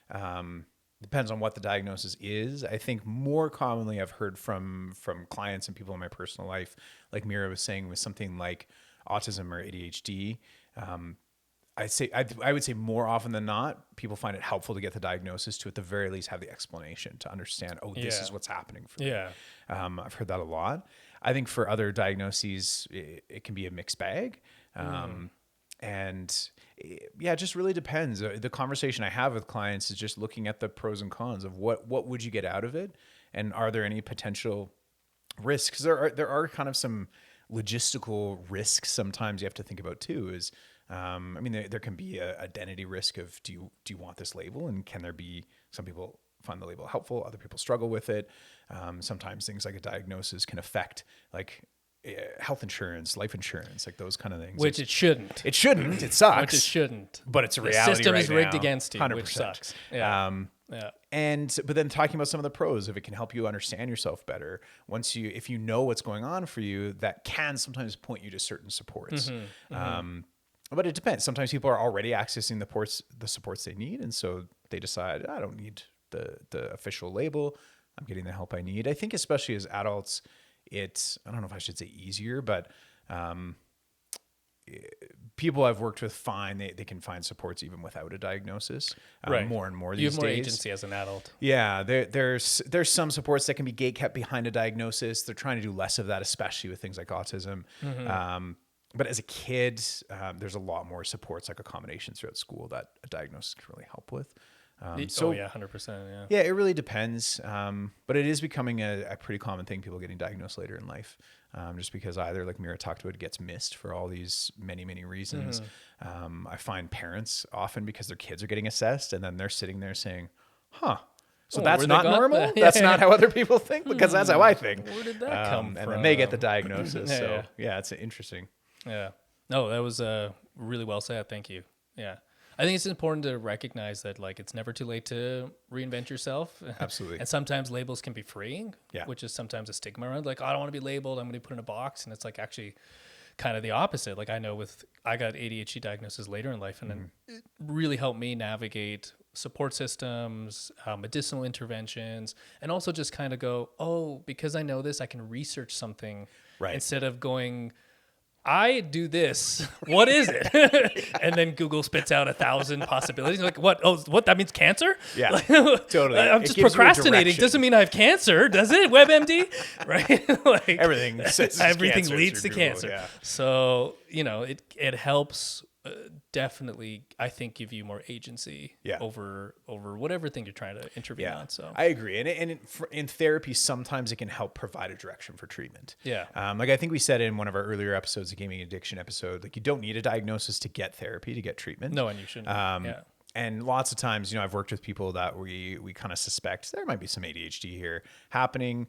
what the diagnosis is. I think more commonly I've heard from clients and people in my personal life, like Mira was saying, with something like autism or ADHD. I would say more often than not, people find it helpful to get the diagnosis to at the very least have the explanation to understand, this is what's happening for me. I've heard that a lot. I think for other diagnoses, it can be a mixed bag. And it just really depends. The conversation I have with clients is just looking at the pros and cons of what would you get out of it? And are there any potential risks? There are kind of some logistical risks sometimes you have to think about too, is there can be a identity risk of do you want this label, and can there be, some people find the label helpful, other people struggle with it. Sometimes things like a diagnosis can affect like health insurance, life insurance, like those kind of things. Which it shouldn't. It shouldn't. It sucks. Which it shouldn't. But it's a reality. The system right is rigged now, against you, 100%. which sucks. But then talking about some of the pros, if it can help you understand yourself better, if you know what's going on for you, that can sometimes point you to certain supports. But it depends. Sometimes people are already accessing the supports they need, and so they decide, I don't need the official label. I'm getting the help I need. I think especially as adults, I don't know if I should say easier, but people I've worked with find they can find supports even without a diagnosis. More and more these days. You have more agency as an adult. Yeah, there's some supports that can be gate-kept behind a diagnosis. They're trying to do less of that, especially with things like autism. But as a kid, there's a lot more supports, like accommodations throughout school, that a diagnosis can really help with. 100%. Yeah, it really depends. But it is becoming a pretty common thing, people getting diagnosed later in life, just because either, like Mira talked about, it gets missed for all these many, many reasons. I find parents often, because their kids are getting assessed, and then they're sitting there saying, so that's not normal? That's not how other people think? Because that's how I think. Where did that come from? And then they get the diagnosis. It's interesting. Yeah. No, that was really well said. Thank you. Yeah. I think it's important to recognize that like it's never too late to reinvent yourself. Absolutely. And sometimes labels can be freeing, which is sometimes a stigma around like, I don't want to be labeled, I'm going to be put in a box. And it's like actually kind of the opposite. Like I know I got ADHD diagnosis later in life, and then it really helped me navigate support systems, medicinal interventions, and also just kind of go, because I know this, I can research something instead of going, I do this. What is it? And then Google spits out 1,000 possibilities. You're like, what? Oh, what? That means cancer? Yeah, like, totally. I'm just procrastinating. Doesn't mean I have cancer, does it? WebMD, right? Like everything leads to cancer. Yeah. So it helps. Definitely, I think, give you more agency over whatever thing you're trying to intervene on. So I agree, and in therapy, sometimes it can help provide a direction for treatment. Like I think we said in one of our earlier episodes, the gaming addiction episode, like you don't need a diagnosis to get therapy, to get treatment. No, and you shouldn't. And lots of times, I've worked with people that we kind of suspect there might be some ADHD here happening.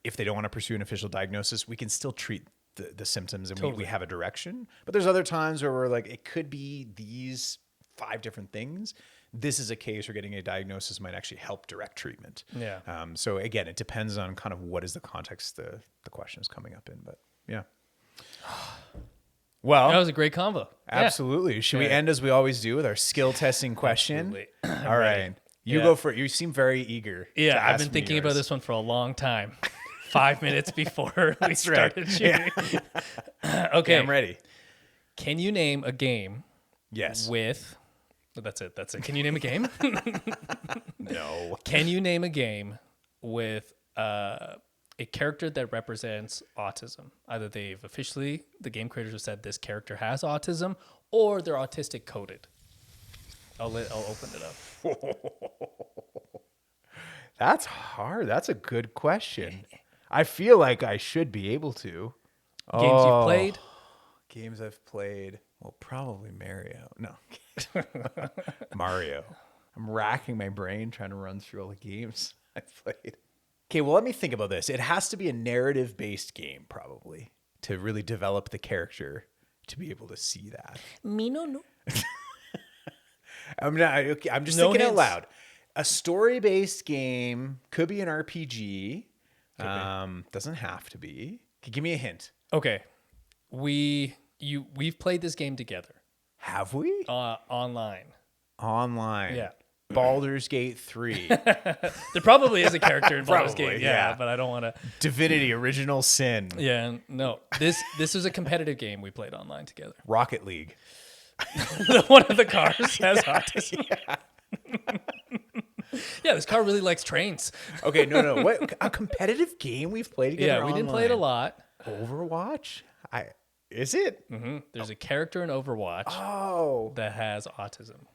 If they don't want to pursue an official diagnosis, we can still treat the symptoms and we have a direction. But there's other times where we're like, it could be these 5 different things. This is a case where getting a diagnosis might actually help direct treatment. Yeah. So again, it depends on kind of what is the context the question is coming up in. But yeah. Well, that was a great combo. Absolutely. Should we end as we always do with our skill testing question? Absolutely. All right. You go for it. You seem very eager. Yeah, I've been thinking about this one for a long time. 5 minutes before we started shooting. Yeah. Okay. I'm ready. Can you name a game? Yes. With... That's it. Can you name a game? No. Can you name a game with a character that represents autism? Either the game creators have said this character has autism, or they're autistic coded. I'll open it up. That's hard. That's a good question. I feel like I should be able to. Games you've played? Games I've played. Well, probably Mario. No. Mario. I'm racking my brain trying to run through all the games I've played. Okay, well, let me think about this. It has to be a narrative-based game, probably, to really develop the character to be able to see that. Me no. I'm just thinking out loud. A story-based game could be an RPG. Doesn't have to be. Give me a hint. Okay. We've played this game together. Have we? Online. Yeah. Baldur's Gate 3. There probably is a character in Baldur's Probably, Gate. yeah. But I don't want to. Divinity Original Sin. Yeah, no. This was a competitive game we played online together. Rocket League. One of the cars has autism. Yeah, this car really likes trains. Okay, no. What a competitive game we've played together. Yeah, we didn't play it a lot. Overwatch? Is it? Mm-hmm. There's a character in Overwatch that has autism.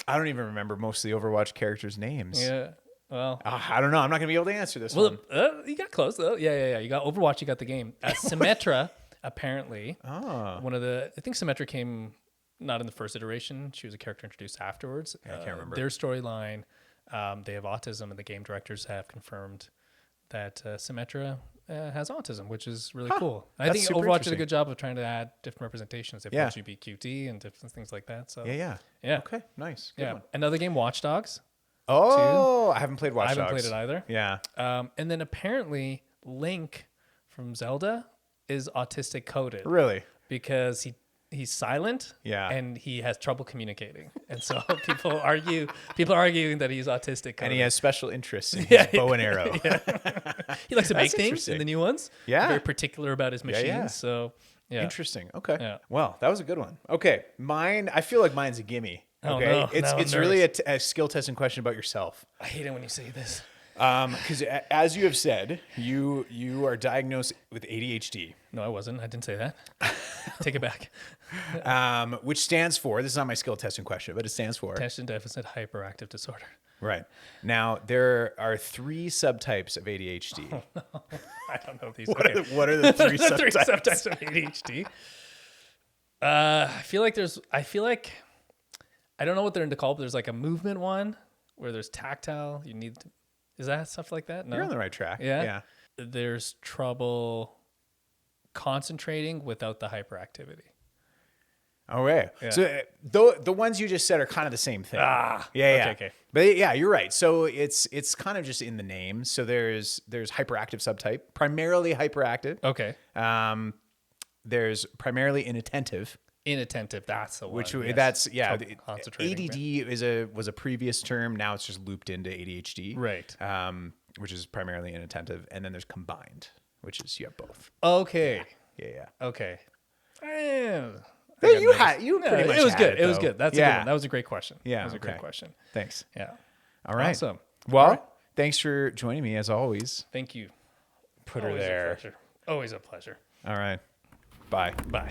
I don't even remember most of the Overwatch characters' names. Yeah. Well, I don't know. I'm not going to be able to answer this one. You got close though. Yeah. You got Overwatch. You got the game. Symmetra, apparently. I think Symmetra came not in the first iteration. She was a character introduced afterwards. I can't remember. Their storyline, they have autism, and the game directors have confirmed that Symmetra has autism, which is really cool. I think Overwatch did a good job of trying to add different representations. They have LGBTQT and different things like that. So yeah. Okay, nice. Good one. Another game, Watch Dogs. I haven't played Watch Dogs. I haven't played it either. Yeah. And then apparently Link from Zelda is autistic coded. Really? Because he's silent. Yeah. And he has trouble communicating. And so people are arguing that he's autistic coded. And he has special interests in his bow and arrow. He likes to make things in the new ones. Yeah. Very particular about his machines. Yeah. So yeah. Interesting. Okay. Yeah. Well, that was a good one. Okay. Mine, I feel like mine's a gimme. Okay. Oh, no. It's really a skill testing question about yourself. I hate it when you say this. Because as you have said, you are diagnosed with ADHD. No, I wasn't. I didn't say that. Take it back. Which stands for, this is not my skill testing question, but it stands for attention deficit hyperactive disorder. Right. Now, there are 3 subtypes of ADHD. Oh, no. I don't know these. What are the 3 subtypes? 3 subtypes of ADHD. I feel like I don't know what they're into called, but there's like a movement one where there's tactile. Is that stuff like that? No. You're on the right track. Yeah. There's trouble concentrating without the hyperactivity. Okay. Yeah. So the ones you just said are kind of the same thing. Yeah. Okay. But yeah, you're right. So it's kind of just in the name. So there's hyperactive subtype, primarily hyperactive. Okay. There's primarily inattentive. Inattentive, that's the one. Which yes. that's Concentrating, ADD was a previous term. Now it's just looped into ADHD. Right. Which is primarily inattentive, and then there's combined, which is you have both. Okay. Yeah. Okay. You pretty much. It was good. It was good. That's a good one. That was a great question. Yeah. That was a great question. Thanks. Yeah. All right. Awesome. Well, thanks for joining me as always. Thank you. Put her there. Always a pleasure. All right. Bye. Bye.